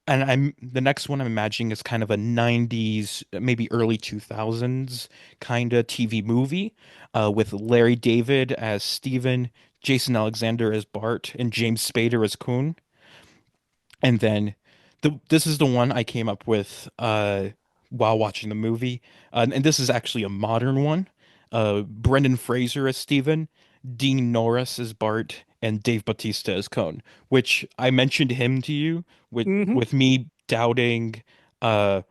and I'm the next one I'm imagining is kind of a 90s, maybe early 2000s kind of TV movie with Larry David as Steven, Jason Alexander as Bart, and James Spader as Coon. And then this is the one I came up with while watching the movie. And this is actually a modern one. Brendan Fraser as Steven, Dean Norris as Bart, and Dave Bautista as Cone, which I mentioned him to you Hmm. with me doubting uh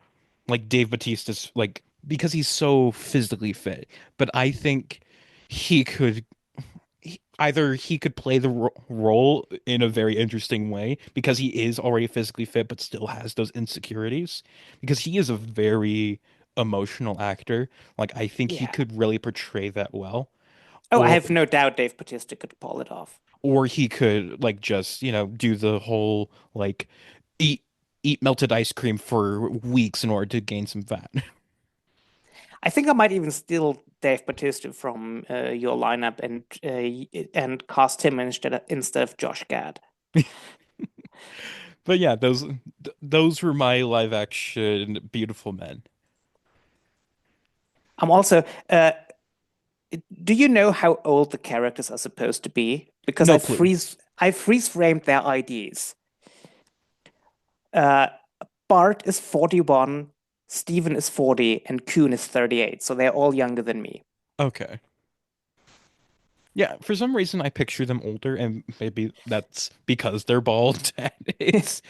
like Dave Bautista's like because he's so physically fit. But I think he could either he could play the role in a very interesting way because he is already physically fit but still has those insecurities because he is a very emotional actor. Like I think he Yeah. could really portray that well. Oh, I Or have no doubt Dave Bautista could pull it off. he could like just, do the whole like eat eat melted ice cream for weeks in order to gain some fat. I think I might even steal Dave Bautista from your lineup and cast him instead of Josh Gad. But yeah, those were my live action beautiful men. I'm also. Do you know how old the characters are supposed to be? Because No clue. I freeze framed their IDs. Uh, Bart is 41, Steven is 40, and Kuhn is 38. So they're all younger than me. Okay. Yeah, for some reason I picture them older, and maybe that's because they're bald. And it's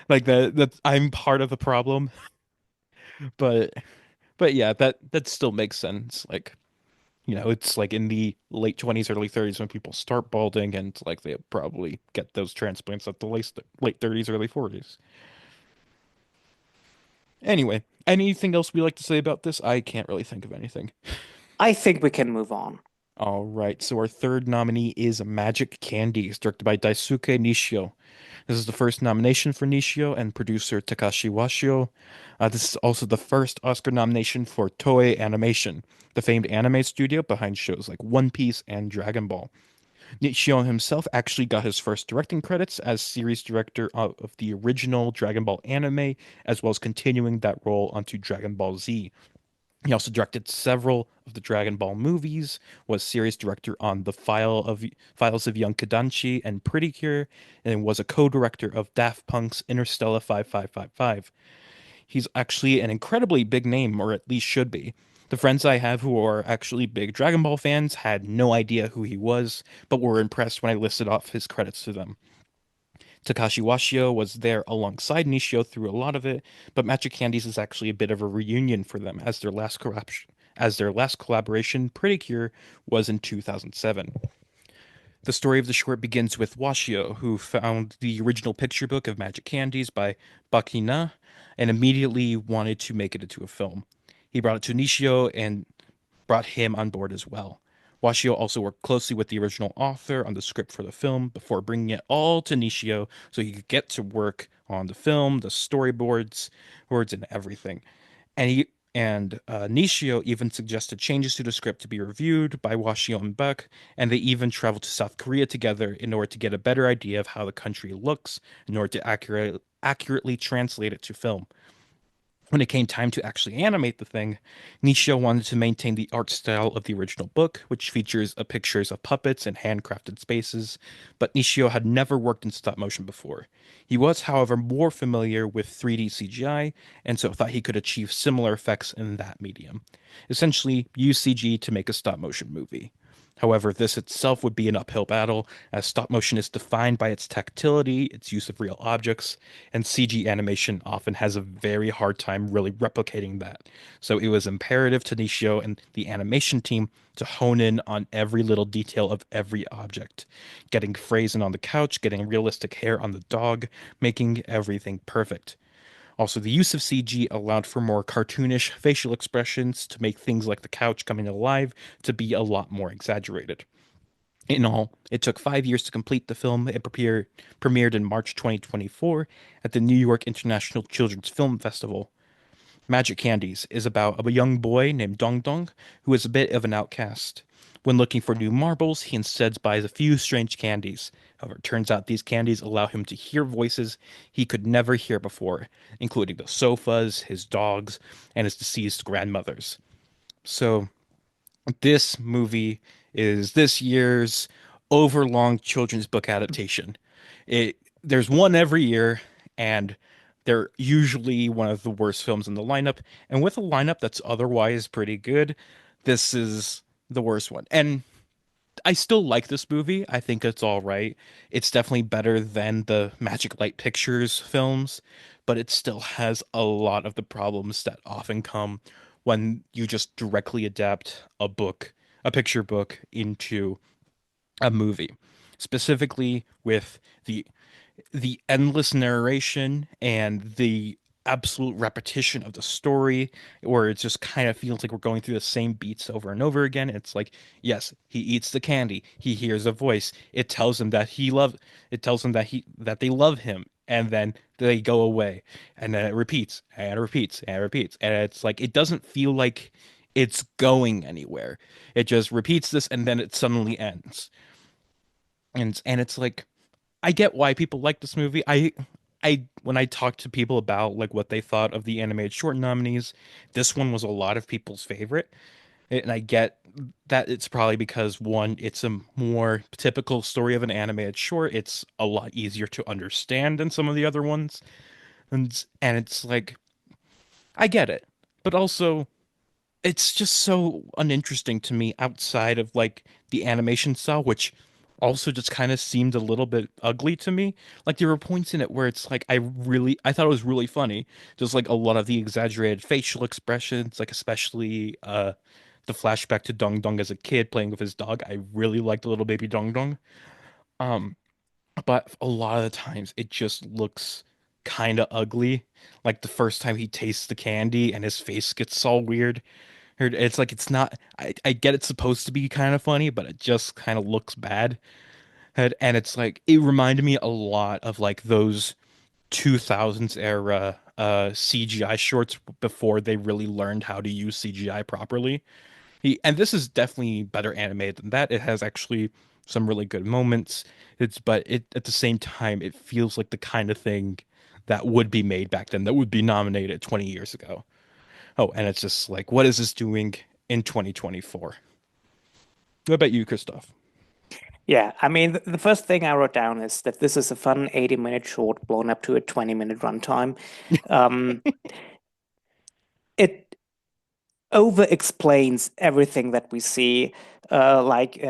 like that I'm part of the problem. But yeah, that still makes sense. Like, it's like in the late 20s, early 30s when people start balding, and like they probably get those transplants at the late 30s, early 40s. Anyway, anything else we like to say about this? I can't really think of anything. I think we can move on. All right, so our third nominee is Magic Candies, directed by Daisuke Nishio. This is the first nomination for Nishio and producer Takashi Washio. This is also the first Oscar nomination for Toei Animation, the famed anime studio behind shows like One Piece and Dragon Ball. Nishio himself actually got his first directing credits as series director of the original Dragon Ball anime, as well as continuing that role onto Dragon Ball Z. He also directed several of the Dragon Ball movies, was series director on The Files of Young Kodansha and Pretty Cure, and was a co-director of Daft Punk's Interstellar 5555. He's actually an incredibly big name, or at least should be. The friends I have who are actually big Dragon Ball fans had no idea who he was, but were impressed when I listed off his credits to them. Takashi Washio was there alongside Nishio through a lot of it, but Magic Candies is actually a bit of a reunion for them as their last collaboration, Pretty Cure, was in 2007. The story of the short begins with Washio, who found the original picture book of Magic Candies by Bakina and immediately wanted to make it into a film. He brought it to Nishio and brought him on board as well. Washio also worked closely with the original author on the script for the film before bringing it all to Nishio so he could get to work on the film, the storyboards, words, and everything. Nishio even suggested changes to the script to be reviewed by Washio and Buck, and they even traveled to South Korea together in order to get a better idea of how the country looks in order to accurately translate it to film. When it came time to actually animate the thing, Nishio wanted to maintain the art style of the original book, which features pictures of puppets and handcrafted spaces, but Nishio had never worked in stop motion before. He was, however, more familiar with 3D CGI, and so thought he could achieve similar effects in that medium. Essentially, use CG to make a stop motion movie. However, this itself would be an uphill battle, as stop motion is defined by its tactility, its use of real objects, and CG animation often has a very hard time really replicating that. So it was imperative to Nishio and the animation team to hone in on every little detail of every object, getting Phrasen on the couch, getting realistic hair on the dog, making everything perfect. Also, the use of CG allowed for more cartoonish facial expressions to make things like the couch coming alive to be a lot more exaggerated. In all, it took 5 years to complete the film. It premiered in March 2024 at the New York International Children's Film Festival. Magic Candies is about a young boy named Dong Dong who is a bit of an outcast. When looking for new marbles, he instead buys a few strange candies. However, it turns out these candies allow him to hear voices he could never hear before, including the sofas, his dogs, and his deceased grandmothers. So, this movie is this year's overlong children's book adaptation. It there's one every year, and they're usually one of the worst films in the lineup. And with a lineup that's otherwise pretty good, this is the worst one. And I still like this movie. I think it's all right. It's definitely better than the Magic Light Pictures films, but it still has a lot of the problems that often come when you just directly adapt a book, a picture book, into a movie. Specifically with the endless narration and the absolute repetition of the story, where it just kind of feels like we're going through the same beats over and over again. It's like, yes, he eats the candy, he hears a voice, it tells him that they love him, and then they go away, and then it repeats and repeats and repeats, and it's like it doesn't feel like it's going anywhere. It just repeats this and then it suddenly ends. And it's like I get why people like this movie. I when I talked to people about like what they thought of the animated short nominees, this one was a lot of people's favorite. And I get that it's probably because one, it's a more typical story of an animated short. It's a lot easier to understand than some of the other ones. And it's like I get it. But also it's just so uninteresting to me outside of like the animation style, which also just kind of seemed a little bit ugly to me. Like there were points in it where it's like I thought it was really funny. Just like a lot of the exaggerated facial expressions, like especially the flashback to Dong Dong as a kid playing with his dog. I really liked little baby Dong Dong. Um, but a lot of the times it just looks kind of ugly. Like the first time he tastes the candy and his face gets all weird. It's like it's not. I get it's supposed to be kind of funny, but it just kind of looks bad. And it's like it reminded me a lot of like those 2000s era CGI shorts before they really learned how to use CGI properly. And this is definitely better animated than that. It has actually some really good moments. But it at the same time it feels like the kind of thing that would be made back then, that would be nominated 20 years ago. Oh, and it's just like, what is this doing in 2024? What about you, Christoph? Yeah, I mean, the first thing I wrote down is that this is a fun 80-minute short blown up to a 20-minute runtime. Um, it over explains everything that we see. Like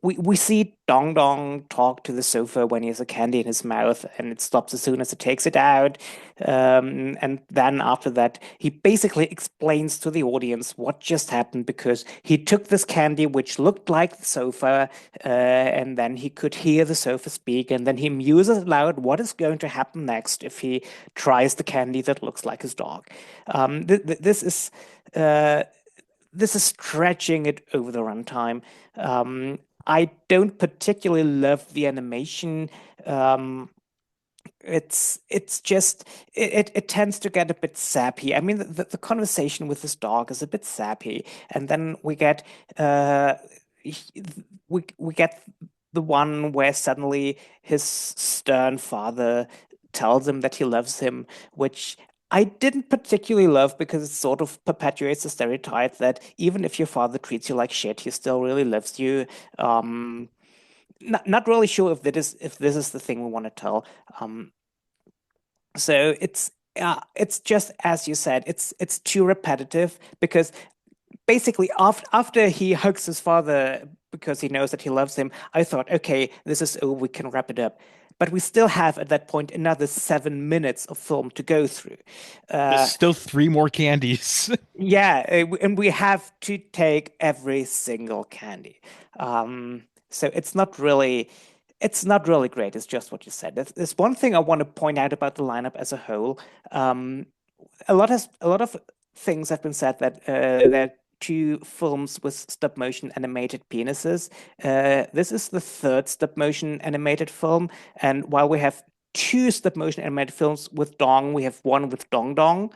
we see Dong Dong talk to the sofa when he has a candy in his mouth, and it stops as soon as it takes it out. And then after that, he basically explains to the audience what just happened because he took this candy which looked like the sofa, and then he could hear the sofa speak, and then he muses aloud what is going to happen next if he tries the candy that looks like his dog. This is. Uh, this is stretching it over the runtime. I don't particularly love the animation. Um, it's just it tends to get a bit sappy. I mean, the conversation with this dog is a bit sappy, and then uh, we get the one where suddenly his stern father tells him that he loves him, which I didn't particularly love because it sort of perpetuates the stereotype that even if your father treats you like shit, he still really loves you. Um, not really sure if this is the thing we want to tell. Um, so it's just as you said, it's too repetitive because basically after he hugs his father because he knows that he loves him, I thought, okay, this is over, we can wrap it up. But we still have at that point another 7 minutes of film to go through. There's Uh, still three more candies. yeah, and we have to take every single candy. So it's not really great. It's just what you said. There's one thing I want to point out about the lineup as a whole. Um, a lot of things have been said that there are two films with stop motion animated penises. This is the third stop motion animated film, and while we have two stop motion animated films with dong, we have one with dong dong,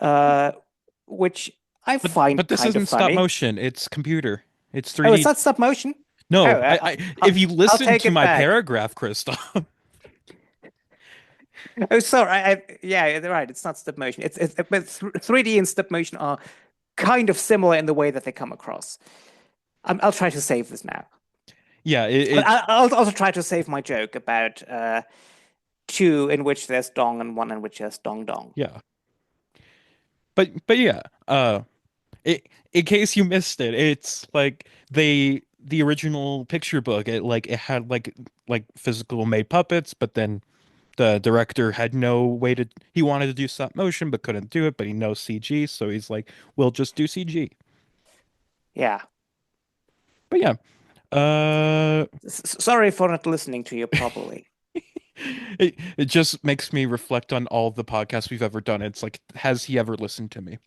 uh, which I But find this kind of isn't stop funny. motion. It's computer. It's Oh, it's 3D. not stop motion. Oh, No, if you I'll listen take to it my back. paragraph, Christoph, Oh, sorry. Yeah, you're right. It's not stop motion. But 3D and stop motion are kind of similar in the way that they come across. I'll try to save this now. yeah, But I'll also try to save my joke about two in which there's dong and one in which there's dong dong. yeah. But yeah, in case you missed it, it's like the original picture book. It had like physical made puppets, but then the director had no way to. He wanted to do stop motion, but couldn't do it. But he knows CG, so he's like, "We'll just do CG." Yeah. But yeah, uh, Sorry for not listening to you properly. it just makes me reflect on all the podcasts we've ever done. It's like, has he ever listened to me?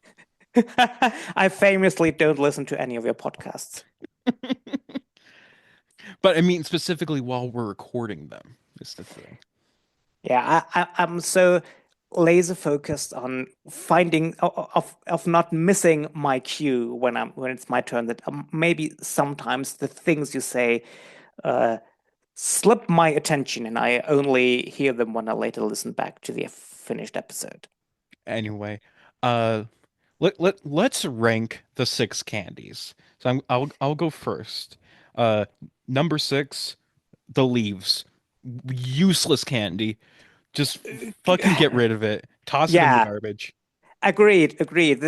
I famously don't listen to any of your podcasts. But I mean, specifically while we're recording them is the thing. Yeah, I'm so laser focused on finding of not missing my cue when it's my turn that maybe sometimes the things you say uh, slip my attention and I only hear them when I later listen back to the finished episode. Anyway, uh, let's rank the six candies. So I'll go first. Number six, the leaves. Useless candy. Just fucking get rid of it. Toss it in the Yeah, garbage. agreed.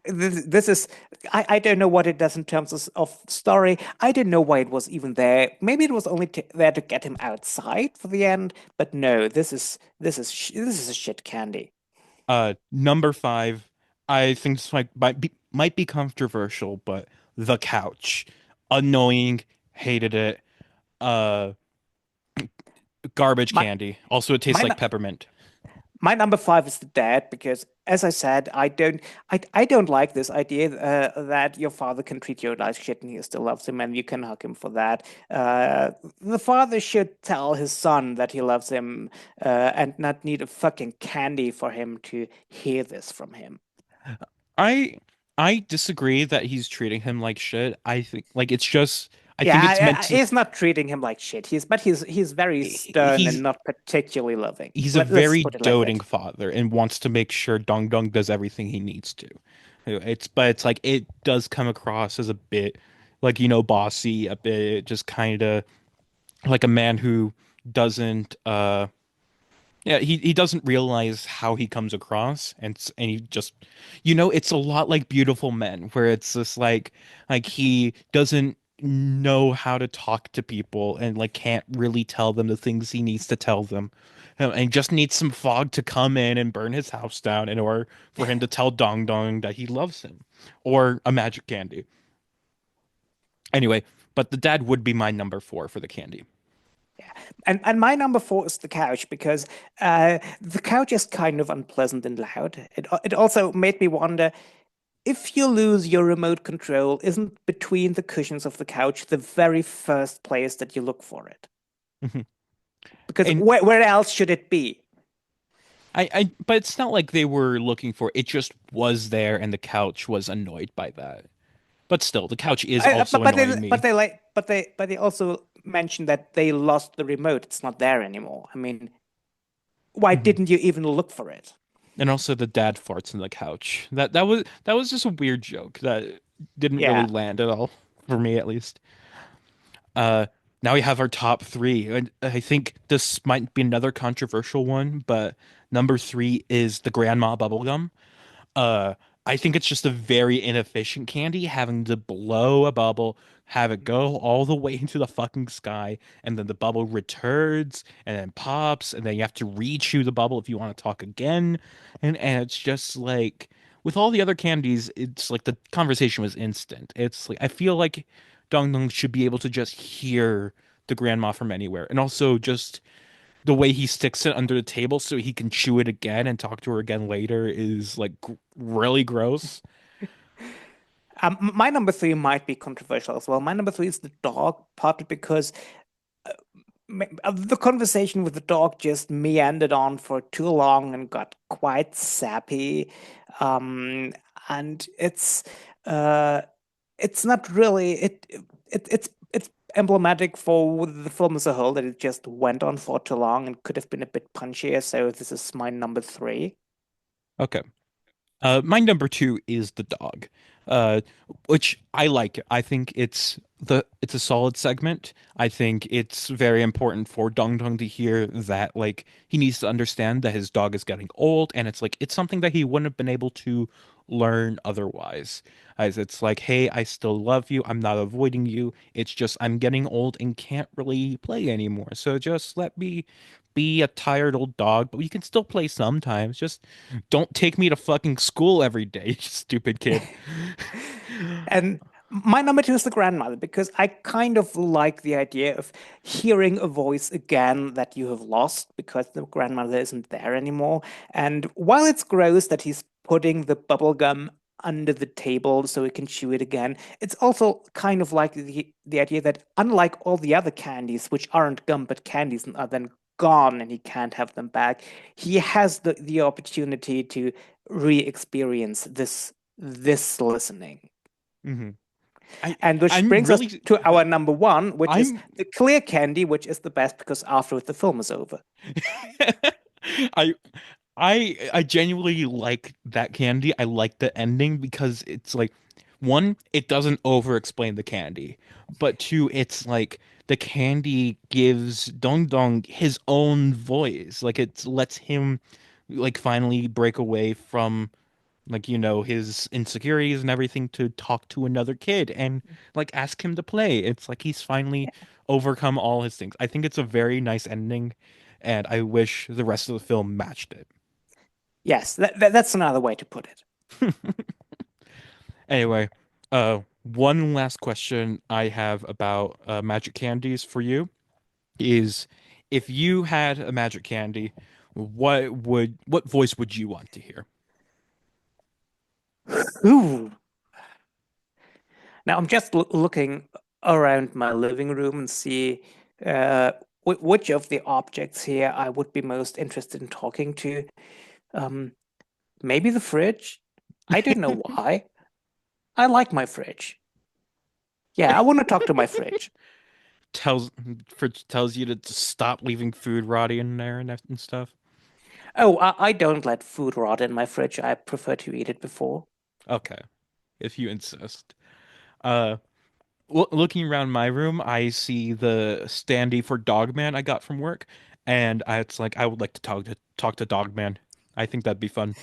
This is I don't know what it does in terms of story. I didn't know why it was even there. Maybe it was only there to get him outside for the end. But no, this is a shit candy. Number five, I think this might be controversial, but the couch. Annoying, hated it. Uh, Garbage My candy. Also, it tastes my like peppermint. my number five is the dad because, as I said, I don't like this idea that your father can treat you like shit and he still loves him and you can hug him for that. The father should tell his son that he loves him and not need a fucking candy for him to hear this from him. I I disagree that he's treating him like shit. I Yeah, think it's meant to he's not treating him like shit. He's very stern and he's not particularly loving. he's a Let's very put it like that. doting father and wants to make sure Dong Dong does everything he needs to. It's like it does come across as a bit like bossy, a bit just kind of like a man who doesn't yeah, he doesn't realize how he comes across, and he just, it's a lot like Beautiful Men, where it's just like he doesn't know how to talk to people and like can't really tell them the things he needs to tell them, and just needs some fog to come in and burn his house down in order for him to tell Dong Dong that he loves him, or a magic candy. Anyway, but the dad would be my number four for the candy. Yeah. And my number four is the couch because the couch is kind of unpleasant and loud. It also made me wonder if you lose your remote control, isn't between the cushions of the couch the very first place that you look for it? Because And where else should it be? but it's not like they were looking for it. It just was there, and the couch was annoyed by that. But still, the couch is also annoying me. But they also mentioned that they lost the remote. It's not there anymore. I mean, why Mhm. didn't you even look for it? And also the dad farts in the couch. That was just a weird joke that didn't really Yeah. land at all for me at least. Uh, Now we have our top three. And I think this might be another controversial one, but number three is the grandma bubblegum. Uh, I think it's just a very inefficient candy having to blow a bubble, have it go all the way into the fucking sky, and then the bubble returns and then pops, and then you have to re-chew the bubble if you want to talk again. And it's just like with all the other candies, it's like the conversation was instant. It's like I feel like Dong Dong should be able to just hear the grandma from anywhere. And also just the way he sticks it under the table so he can chew it again and talk to her again later is like really gross. My number three might be controversial as well. My number three is the dog, partly because the conversation with the dog just meandered on for too long and got quite sappy. Um, and uh, it's not really it's emblematic for the film as a whole that it just went on for too long and could have been a bit punchier. So this is my number three. Okay. My number two is the dog, uh, which I like. I think it's a solid segment. I think it's very important for Dong Dong to hear that like he needs to understand that his dog is getting old, and it's like it's something that he wouldn't have been able to learn otherwise. As it's like, hey, I still love you. I'm not avoiding you. It's just I'm getting old and can't really play anymore. So just let me be a tired old dog, but we can still play sometimes. Just don't take me to fucking school every day, you stupid kid. And my number two is the grandmother because I kind of like the idea of hearing a voice again that you have lost because the grandmother isn't there anymore. And while it's gross that he's putting the bubble gum under the table so he can chew it again, it's also kind of like the idea that unlike all the other candies, which aren't gum but candies and are then gone and he can't have them back, he has the opportunity to re-experience this listening. hmm I And which I'm brings us really to our number one, which is I'm the clear candy, which is the best because afterward the film is over. I I genuinely like that candy. I like the ending because it's like one, it doesn't over explain the candy, but two, it's like the candy gives Dong Dong his own voice. Like it lets him like finally break away from like his insecurities and everything to talk to another kid and like ask him to play. It's like he's finally overcome all his things. I think it's a very nice ending, and I wish the rest of the film matched it. Yes, that's another way to put it. Anyway, one last question I have about magic candies for you is if you had a magic candy, what voice would you want to hear? Ooh. Now I'm just looking around my living room and see uh, which of the objects here I would be most interested in talking to. Um, Maybe the fridge. I don't know why. I like my fridge. Yeah, I want to talk to my fridge. tells tells you to stop leaving food rotting in there and stuff. Oh, I don't let food rot in my fridge. I prefer to eat it before. Okay, if you insist. Uh, Looking around my room, I see the standee for Dogman I got from work, and it's like I would like to talk to Dogman. I think that'd be fun.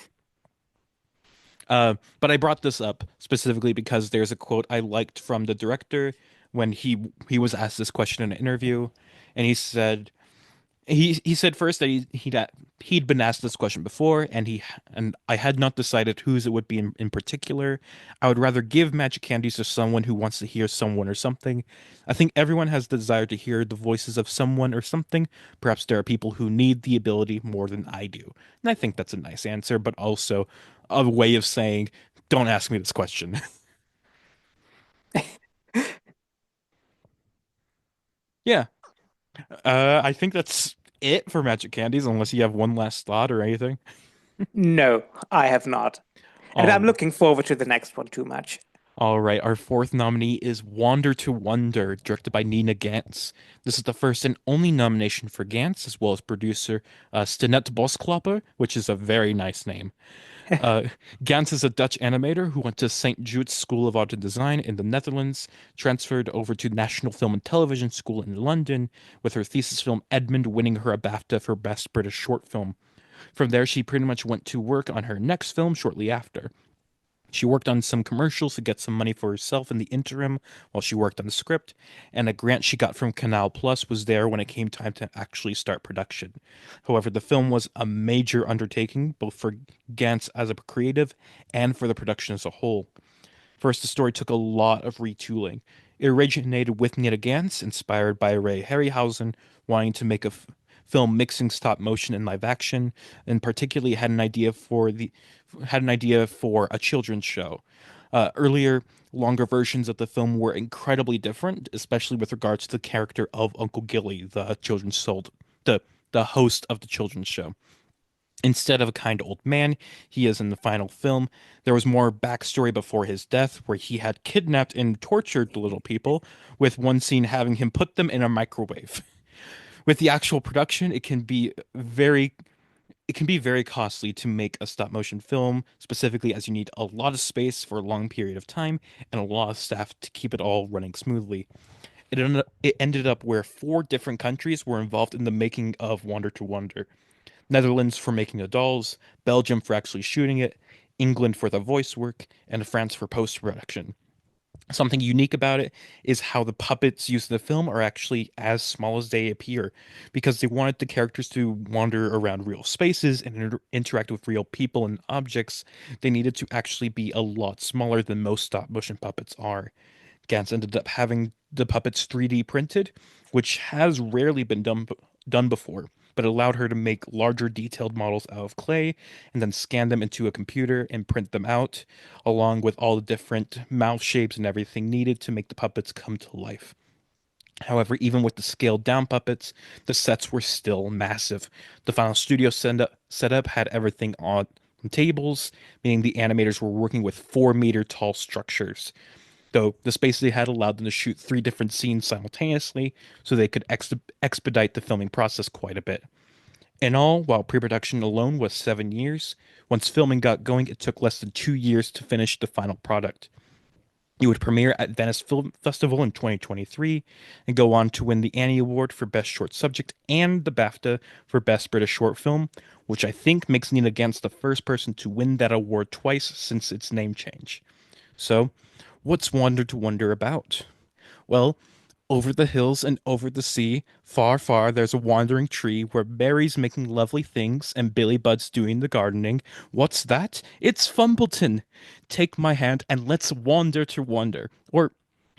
But I brought this up specifically because there's a quote I liked from the director when he was asked this question in an interview, and he said first that he'd been asked this question before, and I had not decided whose it would be in particular. I would rather give magic candies to someone who wants to hear someone or something. I think everyone has the desire to hear the voices of someone or something. Perhaps there are people who need the ability more than I do. And I think that's a nice answer, but also a way of saying, don't ask me this question. Yeah. I think that's it for magic candies, unless you have one last thought or anything. No, I have not. And I'm All looking forward to the next one too much. All right, our fourth nominee is Wander to Wonder, directed by Nina Gantz. This is the first and only nomination for Gantz, as well as producer Stinet Bosklopper, which is a very nice name. Uh, Gantz is a Dutch animator who went to St. Jude's School of Art and Design in the Netherlands, transferred over to National Film and Television School in London, with her thesis film Edmund winning her a BAFTA for Best British Short Film. From there, she pretty much went to work on her next film shortly after. She worked on some commercials to get some money for herself in the interim while she worked on the script, and a grant she got from Canal Plus was there when it came time to actually start production. However, the film was a major undertaking, both for Gantz as a creative and for the production as a whole. First, the story took a lot of retooling. It originated with Nina Gantz, inspired by Ray Harryhausen, wanting to make a film mixing stop motion and live action, and particularly had an idea for a children's show. Earlier, longer versions of the film were incredibly different, especially with regards to the character of Uncle Gilly, the the host of the children's show. Instead of a kind old man, he is in the final film. There was more backstory before his death, where he had kidnapped and tortured the little people, with one scene having him put them in a microwave. With the actual production, it can be very costly to make a stop motion film, specifically as you need a lot of space for a long period of time and a lot of staff to keep it all running smoothly. It ended up where four different countries were involved in the making of Wonder to Wonder. Netherlands for making the dolls, Belgium for actually shooting it, England for the voice work, and France for post-production. Something unique about it is how the puppets used in the film are actually as small as they appear, because they wanted the characters to wander around real spaces and interact with real people and objects. They needed to actually be a lot smaller than most stop motion puppets are. Gantz ended up having the puppets 3D printed, which has rarely been done before, but allowed her to make larger detailed models out of clay and then scan them into a computer and print them out, along with all the different mouth shapes and everything needed to make the puppets come to life. However, even with the scaled down puppets, the sets were still massive. The final studio setup had everything on tables, meaning the animators were working with 4-meter tall structures, though the space they had allowed them to shoot three different scenes simultaneously, so they could expedite the filming process quite a bit. In all, while pre-production alone was 7 years, once filming got going, it took less than 2 years to finish the final product. It would premiere at Venice Film Festival in 2023 and go on to win the Annie Award for Best Short Subject and the BAFTA for Best British Short Film, which I think makes Nina Gantz the first person to win that award twice since its name change. So, what's Wonder to Wonder about? Well, over the hills and over the sea, far, far, there's a wandering tree where Mary's making lovely things and Billy Bud's doing the gardening. What's that? It's Fumbleton. Take my hand and let's wander to wonder. Or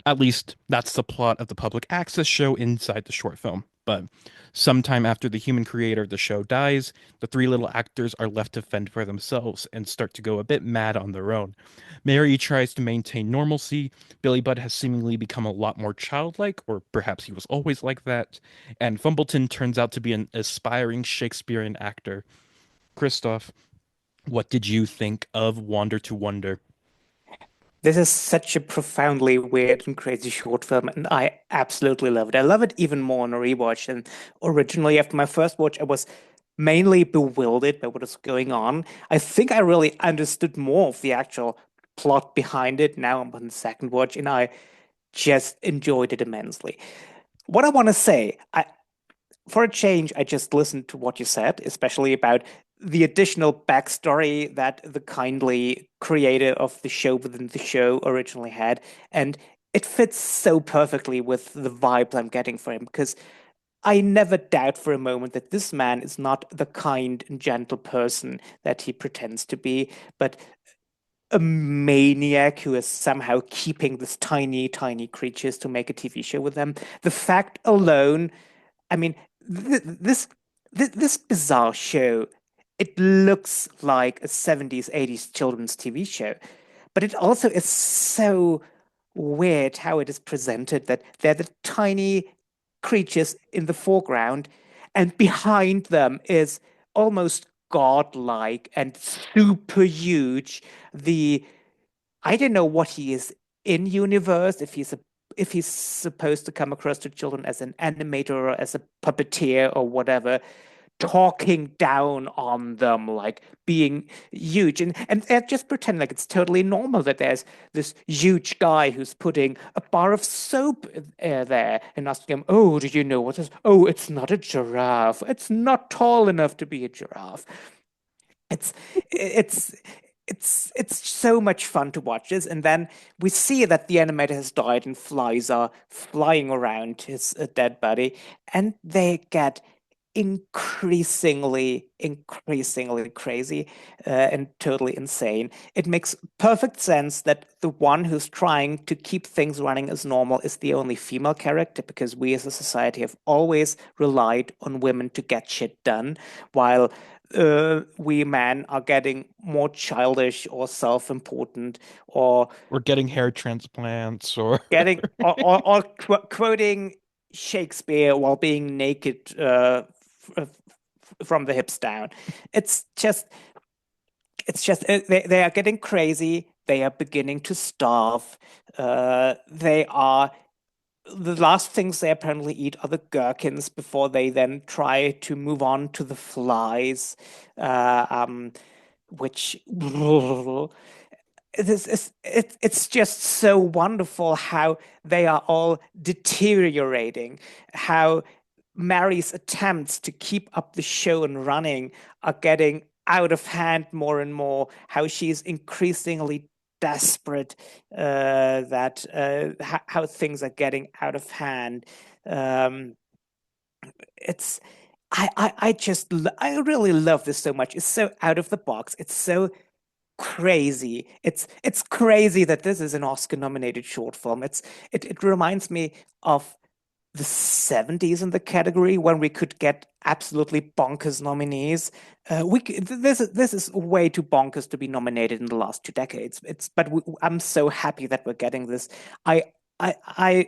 at least that's the plot of the public access show inside the short film. But sometime after the human creator of the show dies, the three little actors are left to fend for themselves and start to go a bit mad on their own. Mary tries to maintain normalcy. Billy Budd has seemingly become a lot more childlike, or perhaps he was always like that. And Fumbleton turns out to be an aspiring Shakespearean actor. Christoph, what did you think of Wander to Wonder? This is such a profoundly weird and crazy short film, and I absolutely love it. I love it even more on a rewatch. And originally, after my first watch, I was mainly bewildered by what was going on. I think I really understood more of the actual plot behind it now on the second watch, and I just enjoyed it immensely. What I want to say, for a change, I just listened to what you said, especially about the additional backstory that the kindly creator of the show within the show originally had. And it fits so perfectly with the vibes I'm getting from him, because I never doubt for a moment that this man is not the kind and gentle person that he pretends to be, but a maniac who is somehow keeping this tiny, tiny creatures to make a TV show with them. The fact alone, I mean, this bizarre show, it looks like a 70s, 80s children's TV show, but it also is so weird how it is presented, that they're the tiny creatures in the foreground, and behind them is almost godlike and super huge the I don't know what he is in universe, if he's supposed to come across to children as an animator or as a puppeteer or whatever, talking down on them, like being huge, and they're just pretending like it's totally normal that there's this huge guy who's putting a bar of soap there and asking him, "Oh, did you know what this? Oh, it's not a giraffe. It's not tall enough to be a giraffe." It's it's it's so much fun to watch this, and then we see that the animator has died, and flies are flying around his dead body, and they get increasingly crazy and totally insane. It makes perfect sense that the one who's trying to keep things running as normal is the only female character, because we as a society have always relied on women to get shit done, while we men are getting more childish or self-important, or Or getting hair transplants or getting or quoting Shakespeare while being naked from the hips down. It's just they are getting crazy. They are beginning to starve. They are the last things they apparently eat are the gherkins before they then try to move on to the flies, which it's just so wonderful how they are all deteriorating, how Mary's attempts to keep up the show and running are getting out of hand more and more, how she's increasingly desperate, that how things are getting out of hand. Um, it's I really love this so much. It's so out of the box. It's so crazy. It's crazy that this is an Oscar nominated short film. It reminds me of the 70s in the category when we could get absolutely bonkers nominees. This is way too bonkers to be nominated in the last 2 decades. I'm so happy that we're getting this. I I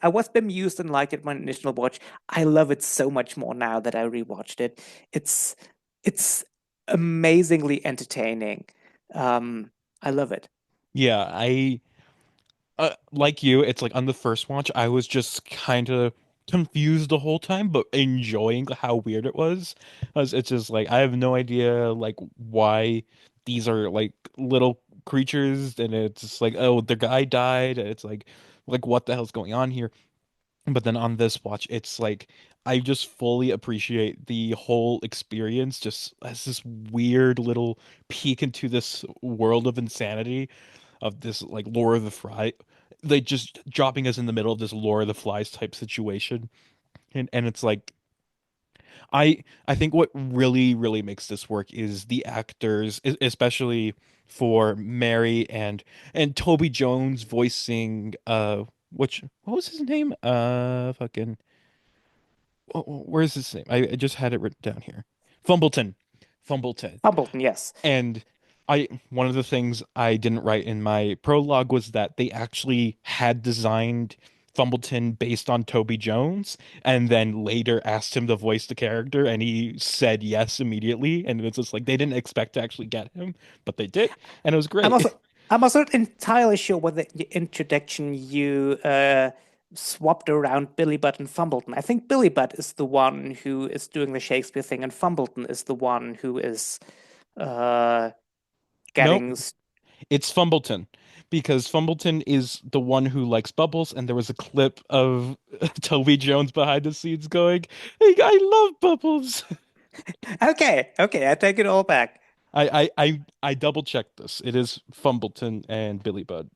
was bemused and liked it my initial watch. I love it so much more now that I rewatched it. It's it's amazingly entertaining. Um, I love it. yeah, I like you, it's like on the first watch, I was just kind of confused the whole time, but enjoying how weird it was. It's just like I have no idea like why these are like little creatures, and it's just like, oh, the guy died. And it's like what the hell's going on here? But then on this watch, it's like I just fully appreciate the whole experience just as this weird little peek into this world of insanity of this like Lord of the Fly, like just dropping us in the middle of this Lord of the Flies type situation. And it's like I think what really makes this work is the actors, especially for Mary and Toby Jones voicing which what was his name? Fucking where's his name? I just had it written down here. Fumbleton. Fumbleton. Humbleton, yes. And I one of the things I didn't write in my prologue was that they actually had designed Fumbleton based on Toby Jones and then later asked him to voice the character and he said yes immediately, and it's just like they didn't expect to actually get him, but they did, and it was I'm great. also I'm also not entirely sure whether the introduction you swapped around Billy Budd and Fumbleton. I think Billy Budd is the one who is doing the Shakespeare thing, and Fumbleton is the one who is uh, Nope, getting. it's Fumbleton because Fumbleton is the one who likes bubbles, and there was a clip of Toby Jones behind the scenes going, "Hey, I love bubbles." Okay, okay, I take it all back. I double checked this. It is Fumbleton and Billy Budd.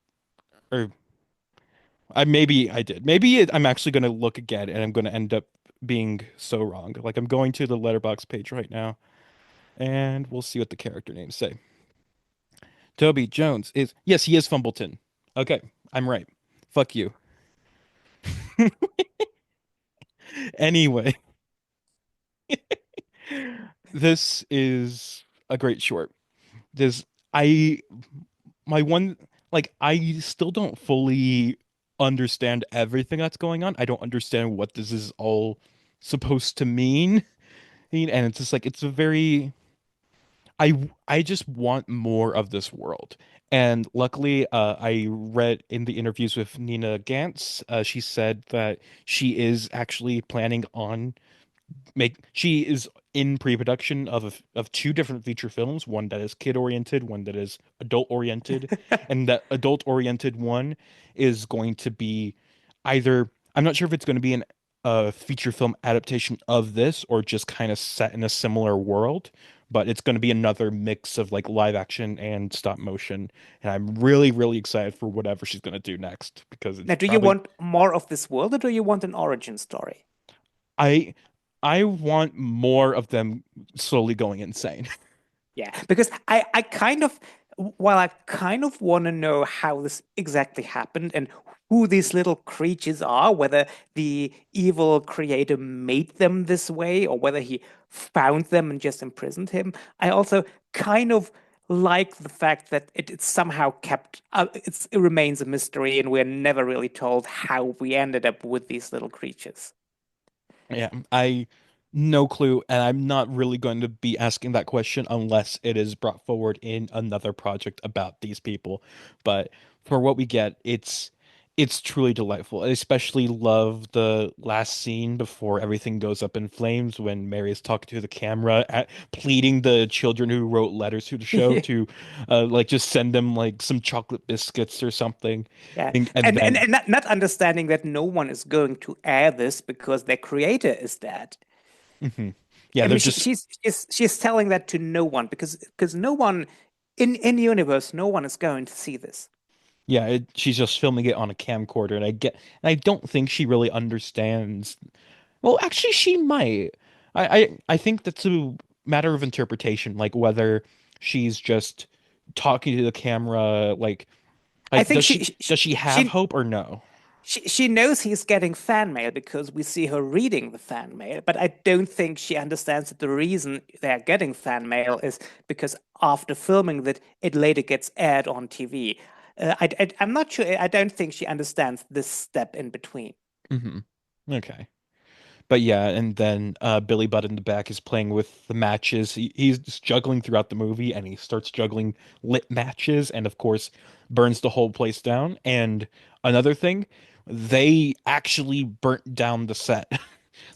Or I maybe I did. I'm actually going to look again and I'm going to end up being so wrong. Like I'm going to the letterbox page right now and we'll see what the character names say. Toby Jones is yes, he is Fumbleton. Okay, I'm right. Fuck you. Anyway, this is a great short. This I my one like I still don't fully understand everything that's going on. I don't understand what this is all supposed to mean. And it's just like it's a very I just want more of this world. And luckily, I read in the interviews with Nina Gantz, she said that she is actually planning on she is in pre-production of two different feature films, one that is kid-oriented, one that is adult-oriented, and that adult-oriented one is going to be either I'm not sure if it's going to be a feature film adaptation of this or just kind of set in a similar world, but it's going to be another mix of like live action and stop motion, and I'm really, really excited for whatever she's going to do next because it's Now, do you probably want more of this world, or do you want an origin story? I I want more of them slowly going insane. Yeah, because I kind of, while I kind of want to know how this exactly happened and who these little creatures are, whether the evil creator made them this way or whether he found them and just imprisoned him, I also kind of like the fact that it's somehow kept, it remains a mystery and we're never really told how we ended up with these little creatures. Yeah, I no clue, and I'm not really going to be asking that question unless it is brought forward in another project about these people. But for what we get, it's truly delightful. I especially love the last scene before everything goes up in flames when Mary is talking to the camera, pleading the children who wrote letters to the show to like just send them like some chocolate biscuits or something. Yeah, And and then and not understanding that no one is going to air this because their creator is dead. mhm. Yeah, I they're mean, just she's telling that to no one because no one in universe, no one is going to see this. Yeah, she's just filming it on a camcorder, and I don't think she really understands. Well, actually, she might. I think that's a matter of interpretation, like whether she's just talking to the camera, I like think does she have hope or no? she knows he's getting fan mail because we see her reading the fan mail, but I don't think she understands that the reason they're getting fan mail is because after filming that, it later gets aired on TV. I'm not sure. I don't think she understands this step in between. Hmm. Okay. But yeah, and then Billy Budd in the back is playing with the matches. He's just juggling throughout the movie, and he starts juggling lit matches, and of course burns the whole place down. And another thing, they actually burnt down the set.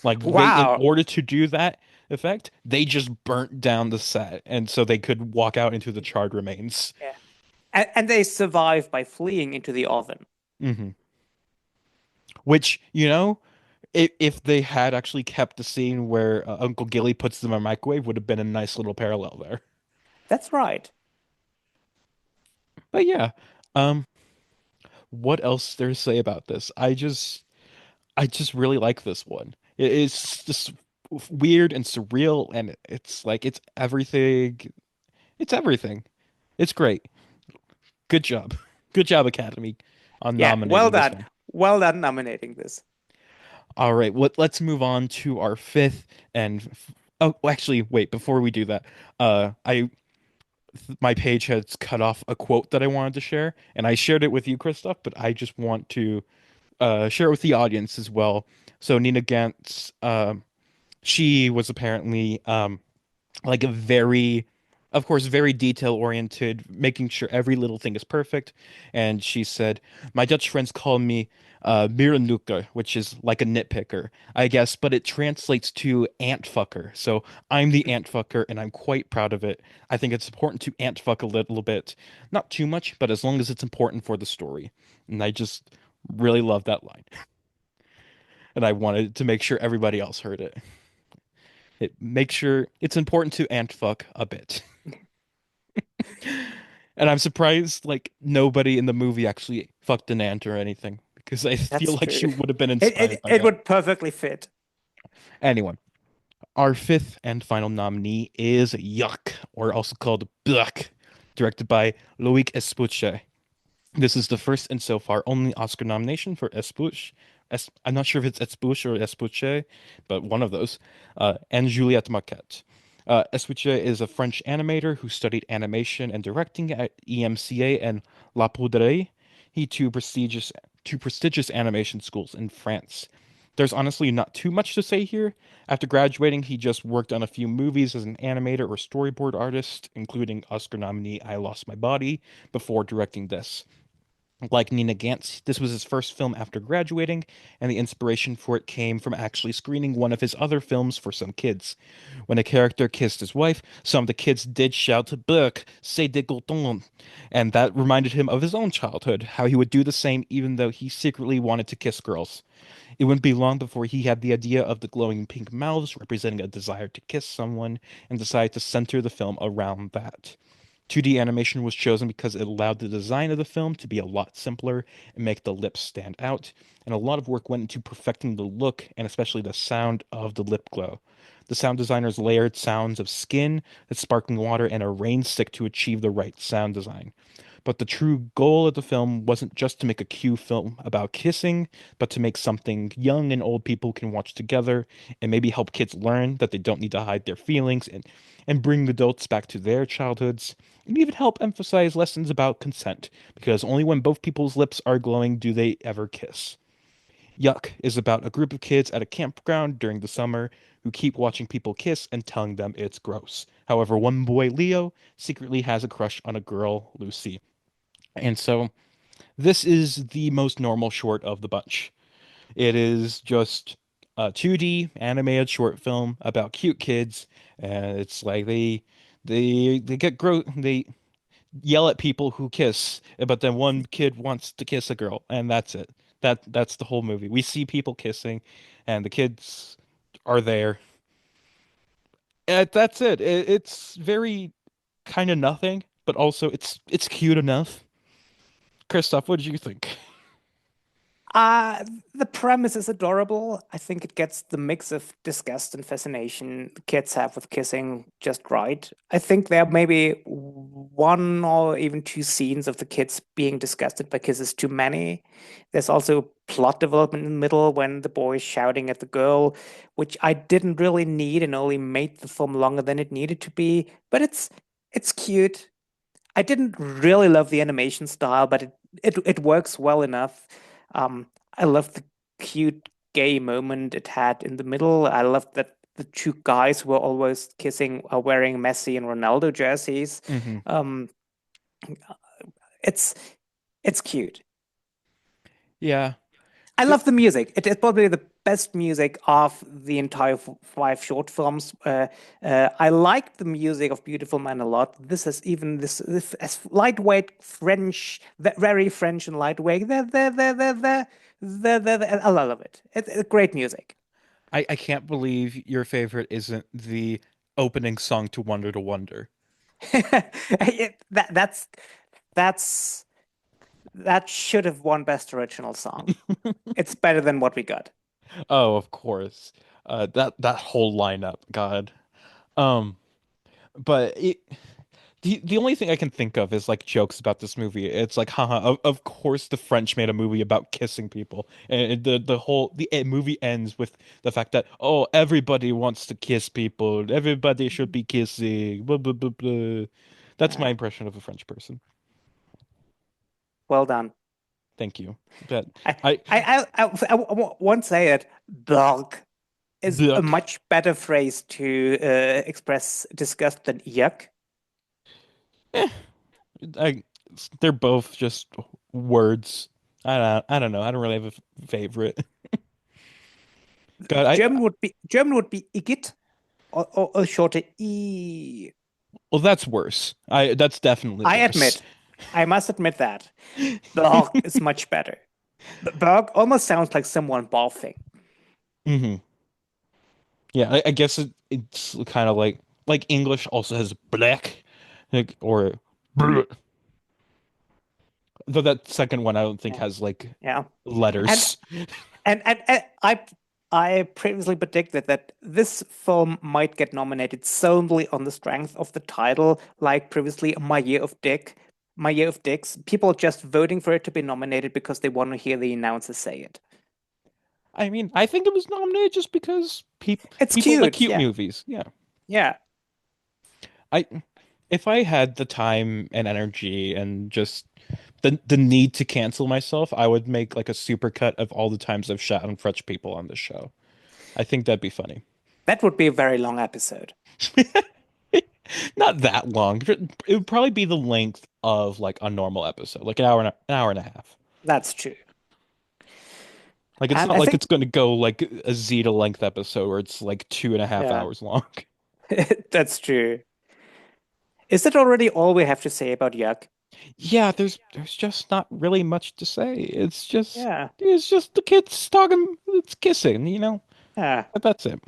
Like they, in Wow. order to do that effect, they just burnt down the set, and so they could walk out into the charred remains. Yeah. And they survive by fleeing into the oven. Hmm. Which, if they had actually kept the scene where Uncle Gilly puts them in a microwave, would have been a nice little parallel there. That's right. But yeah, um, what else there to say about this? I just really like this one. It's just weird and surreal, and it's like it's everything. It's everything. It's great. Good job. Good job, Academy, on Yeah, well nominating this done. one. Well done nominating this. All right, let's move on to our fifth oh, actually, wait, before we do that, I my page has cut off a quote that I wanted to share, and I shared it with you, Christoph, but I just want to share it with the audience as well. So Nina Gantz, she was apparently like a very, of course, very detail oriented, making sure every little thing is perfect. And she said, "My Dutch friends call me Mierendoeker, which is like a nitpicker, I guess, but it translates to ant fucker. So I'm the ant fucker, and I'm quite proud of it. I think it's important to ant fuck a little bit, not too much, but as long as it's important for the story." And I just really love that line, and I wanted to make sure everybody else heard it. It makes sure it's important to ant fuck a bit. And I'm surprised like nobody in the movie actually fucked an ant or anything because I feel That's like true. she would have been It, inspired it, by it that. would perfectly fit. Anyway, our fifth and final nominee is Yuck, or also called Buck, directed by Loic Espuche. This is the first and so far only Oscar nomination for Espuche. I'm not sure if it's Espuche or Espuche, but one of those. And Juliette Marquette. Espuche is a French animator who studied animation and directing at EMCA and La Poudre, he two prestigious animation schools in France. There's honestly not too much to say here. After graduating, he just worked on a few movies as an animator or storyboard artist, including Oscar nominee I Lost My Body, before directing this. Like Nina Gantz, this was his first film after graduating, and the inspiration for it came from actually screening one of his other films for some kids. When a character kissed his wife, some of the kids did shout, Burke, c'est dégoûtant, and that reminded him of his own childhood, how he would do the same even though he secretly wanted to kiss girls. It wouldn't be long before he had the idea of the glowing pink mouths representing a desire to kiss someone, and decided to center the film around that. 2D animation was chosen because it allowed the design of the film to be a lot simpler and make the lips stand out, and a lot of work went into perfecting the look and especially the sound of the lip glow. The sound designers layered sounds of skin, the sparkling water, and a rain stick to achieve the right sound design. But the true goal of the film wasn't just to make a cute film about kissing, but to make something young and old people can watch together and maybe help kids learn that they don't need to hide their feelings and bring adults back to their childhoods and even help emphasize lessons about consent because only when both people's lips are glowing do they ever kiss. Yuck is about a group of kids at a campground during the summer who keep watching people kiss and telling them it's gross. However, one boy, Leo, secretly has a crush on a girl, Lucy. And so this is the most normal short of the bunch. It is just a 2D animated short film about cute kids, and it's like they get they yell at people who kiss, but then one kid wants to kiss a girl, and that's it. That's the whole movie. We see people kissing, and the kids are there. And that's it. It's very kind of nothing, but also it's cute enough. Christoph, what did you think? Uh, the premise is adorable. I think it gets the mix of disgust and fascination the kids have with kissing just right. I think there may be one or even two scenes of the kids being disgusted by kisses too many. There's also plot development in the middle when the boy is shouting at the girl, which I didn't really need and only made the film longer than it needed to be. But it's cute. I didn't really love the animation style, but it works well enough. I love the cute gay moment it had in the middle. I love that the two guys who were always kissing are wearing Messi and Ronaldo jerseys. Hmm. Um, it's it's cute. Yeah. I The, love the music. It is probably the best music of the entire five short films. I like the music of Beautiful Man a lot. This is even this as lightweight French, very French and lightweight. I love it. It's great music. I can't believe your favorite isn't the opening song to Wonder to Wonder. That that's that should have won Best Original Song. It's better than what we got. Oh, of course. That whole lineup, God. Um, but the only thing I can think of is like jokes about this movie. It's like, haha, of course the French made a movie about kissing people. And the movie ends with the fact that, oh, everybody wants to kiss people. Everybody should be kissing. Blah, blah, blah, blah. That's my Uh, impression of a French person. well done. Thank you. But I I won't say it. Blog is a Yuck. much better phrase to express disgust than yuck. Eh, I they're both just words. I don't know. I don't really have a favorite. God, German would be igitt or shorter e. well, that's worse. That's definitely I worse. admit, I must admit that blog is much better. Blog almost sounds like someone barfing. Hmm. Yeah, I guess it's kind of like English also has black, like or bleh. Though that second one I don't think Yeah, has like yeah. And letters. and I previously predicted that this film might get nominated solely on the strength of the title, like previously My Year of Dick, My Year of Dicks. People just voting for it to be nominated because they want to hear the announcer say it. I mean, I think it was nominated just because It's people like cute, cute yeah, movies. Yeah. yeah. I if I had the time and energy and just the need to cancel myself, I would make like a supercut of all the times I've shot on French people on this show. I think that'd be funny. That would be a very long episode. Not that long. It would probably be the length of like a normal episode, like an hour and a half. That's true. Like it's And not I like think it's going to go like a Zeta length episode where it's like 2.5 yeah, hours long. that's true. Is that already all we have to say about Yuck? Yeah, there's just not really much to say. Yeah, It's just the kids talking, it's kissing, you know. yeah. But that's it.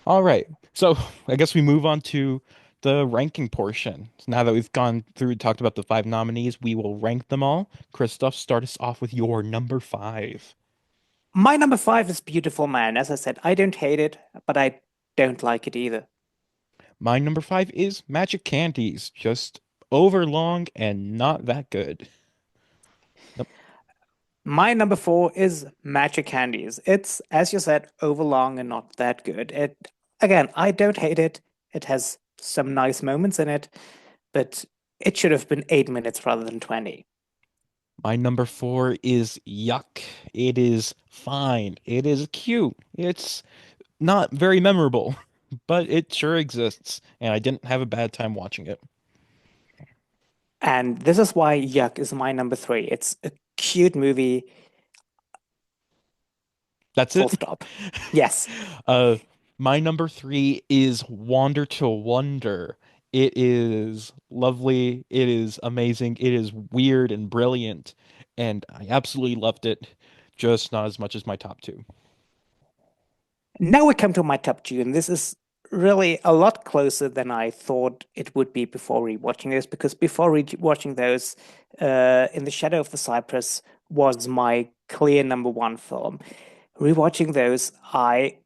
All right. So I guess we move on to the ranking portion. So now that we've gone through and talked about the five nominees, we will rank them all. Christoph, start us off with your number five. My number five is Beautiful Man. As I said, I don't hate it, but I don't like it either. My number five is Magic Candies, just overlong and not that good. Nope. My number four is Magic Candies. It's, as you said, overlong and not that good. It again, I don't hate it. It has some nice moments in it, but it should have been 8 minutes rather than 20. My number four is Yuck. It is fine. It is cute. It's not very memorable, but it sure exists, and I didn't have a bad time watching it. And this is why Yuck is my number three. It's a cute movie, That's full it. stop. Yes. Uh, my number three is Wander to Wonder. It is lovely. It is amazing. It is weird and brilliant, and I absolutely loved it. Just not as much as my top two. Now we come to my top two, and this is really a lot closer than I thought it would be before rewatching this, because before rewatching those, In the Shadow of the Cypress was my clear number one film. Rewatching those, I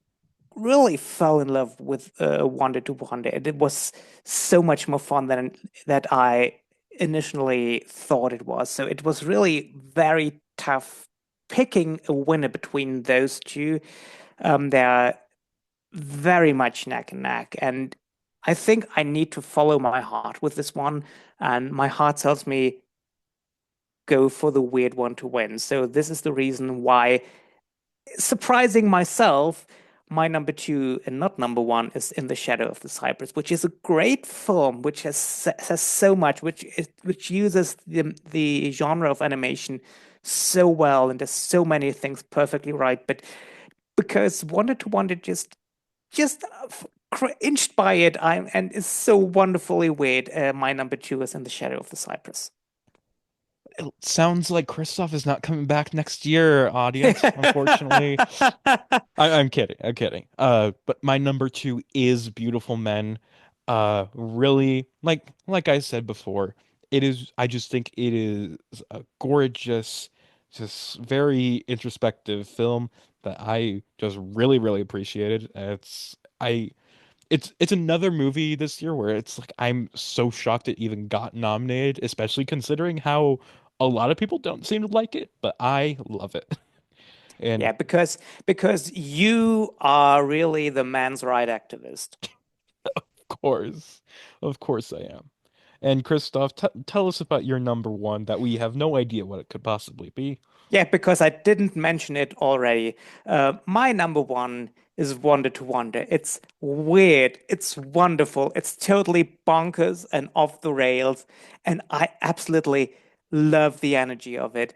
really fell in love with Wonder to Wonder. It was so much more fun than that I initially thought it was. So it was really very tough picking a winner between those two. They're very much neck and neck, and I think I need to follow my heart with this one. And my heart tells me go for the weird one to win. So this is the reason why, surprising myself, my number two and not number one is In the Shadow of the Cypress, which is a great film, which has so much, which uses the genre of animation so well and does so many things perfectly right. But because Wonder to Wonder just inched by it, and is so wonderfully weird. My number two is In the Shadow of the Cypress. It sounds like Kristoff is not coming back next year, audience, unfortunately. I'm kidding. I'm kidding. But my number two is Beautiful Men. Really, like I said before, it is. I just think it is a gorgeous, just very introspective film that I just really, really appreciated. It's another movie this year where it's like I'm so shocked it even got nominated, especially considering how a lot of people don't seem to like it, but I love it. And Yeah, because you are really the man's right activist. course. Of course I am. And Christoph, t tell us about your number one that we have no idea what it could possibly be. Yeah, because I didn't mention it already. My number one is Wonder to Wonder. It's weird. It's wonderful. It's totally bonkers and off the rails. And I absolutely love the energy of it.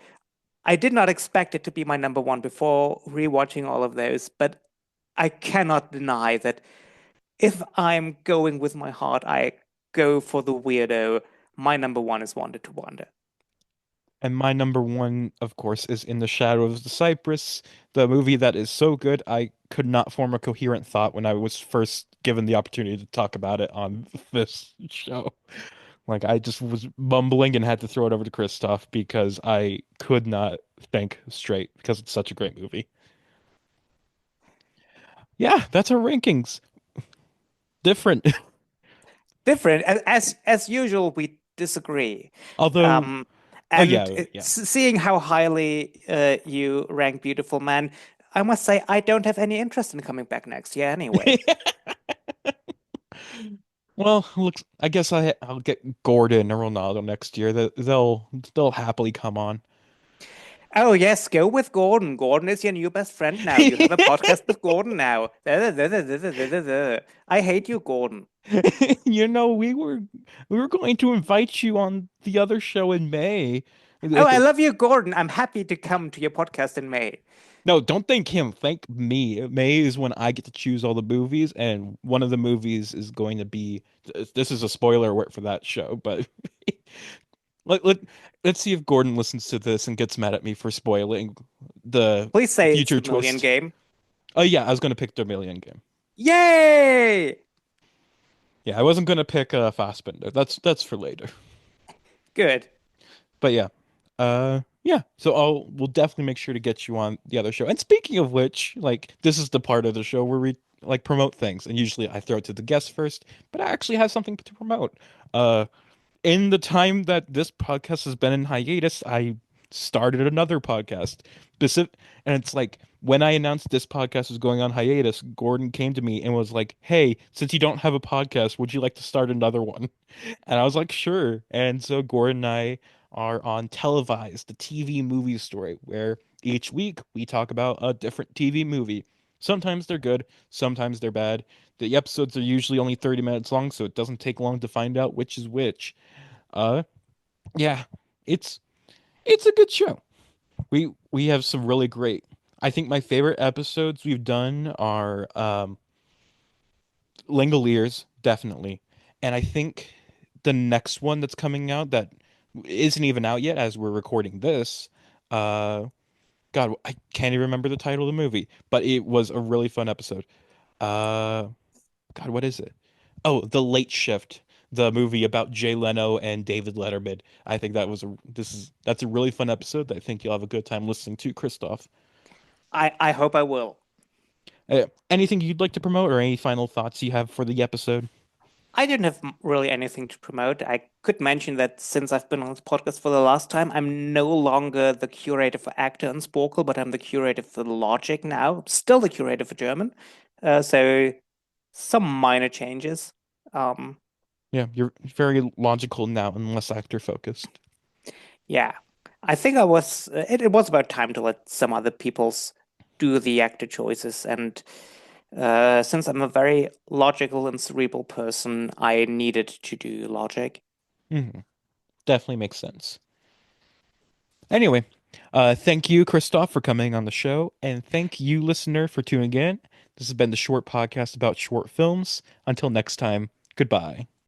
I did not expect it to be my number one before rewatching all of those, but I cannot deny that if I'm going with my heart, I go for the weirdo. My number one is Wonder to Wonder. And my number one, of course, is In the Shadow of the Cypress, the movie that is so good I could not form a coherent thought when I was first given the opportunity to talk about it on this show. Like I just was mumbling and had to throw it over to Christoph because I could not think straight because it's such a great movie. Yeah, that's our rankings. Different. Different. As usual, we disagree. Although, Um, oh and yeah, yeah. seeing how highly you rank Beautiful Man, I must say I don't have any interest in coming back next year anyway. Well, looks. I guess I'll get Gordon or Ronaldo next year. They'll happily come on. Oh yes, go with Gordon. Gordon is your new best friend now. You have a podcast with Gordon now. I hate you, Gordon. We were going to invite you on the other show in May. Oh, I love you, Gordon. I'm happy to come to your podcast in May. No, don't thank him. Thank me. May is when I get to choose all the movies, and one of the movies is going to be. This is a spoiler alert for that show, but let, let's see if Gordon listens to this and gets mad at me for spoiling the Please say it's future the Million twist. Game. Oh yeah, I was going to pick the Million Game. Yay! Yeah, I wasn't going to pick Fassbender. That's for later. Good. But yeah. Yeah. So we'll definitely make sure to get you on the other show. And speaking of which, like this is the part of the show where we like promote things. And usually I throw it to the guests first, but I actually have something to promote. Uh in the time that this podcast has been in hiatus, I started another podcast. And it's like when I announced this podcast was going on hiatus, Gordon came to me and was like, "Hey, since you don't have a podcast, would you like to start another one?" And I was like, "Sure." And so Gordon and I are on Televised, the TV movie story, where each week we talk about a different TV movie. Sometimes they're good, sometimes they're bad. The episodes are usually only 30 minutes long, so it doesn't take long to find out which is which. Uh, yeah, it's it's a good show. We have some really great. I think my favorite episodes we've done are Langoliers, definitely. And I think the next one that's coming out that isn't even out yet as we're recording this, uh God, I can't even remember the title of the movie, but it was a really fun episode. Uh God, what is it? Oh, The Late Shift, the movie about Jay Leno and David Letterman. I think that's a really fun episode that I think you'll have a good time listening to, Christoph. I hope I will. Anything you'd like to promote or any final thoughts you have for the episode? I didn't have really anything to promote. I could mention that since I've been on this podcast for the last time, I'm no longer the curator for Actor and Sporkle, but I'm the curator for Logic now. Still the curator for German. So some minor changes. Um, Yeah, you're very logical now and less actor focused. yeah, I think I was. It was about time to let some other people's do the actor choices, and since I'm a very logical and cerebral person, I needed to do Logic. Hmm. Definitely makes sense. Anyway, thank you, Christoph, for coming on the show, and thank you, listener, for tuning in. This has been the short podcast about short films. Until next time, goodbye.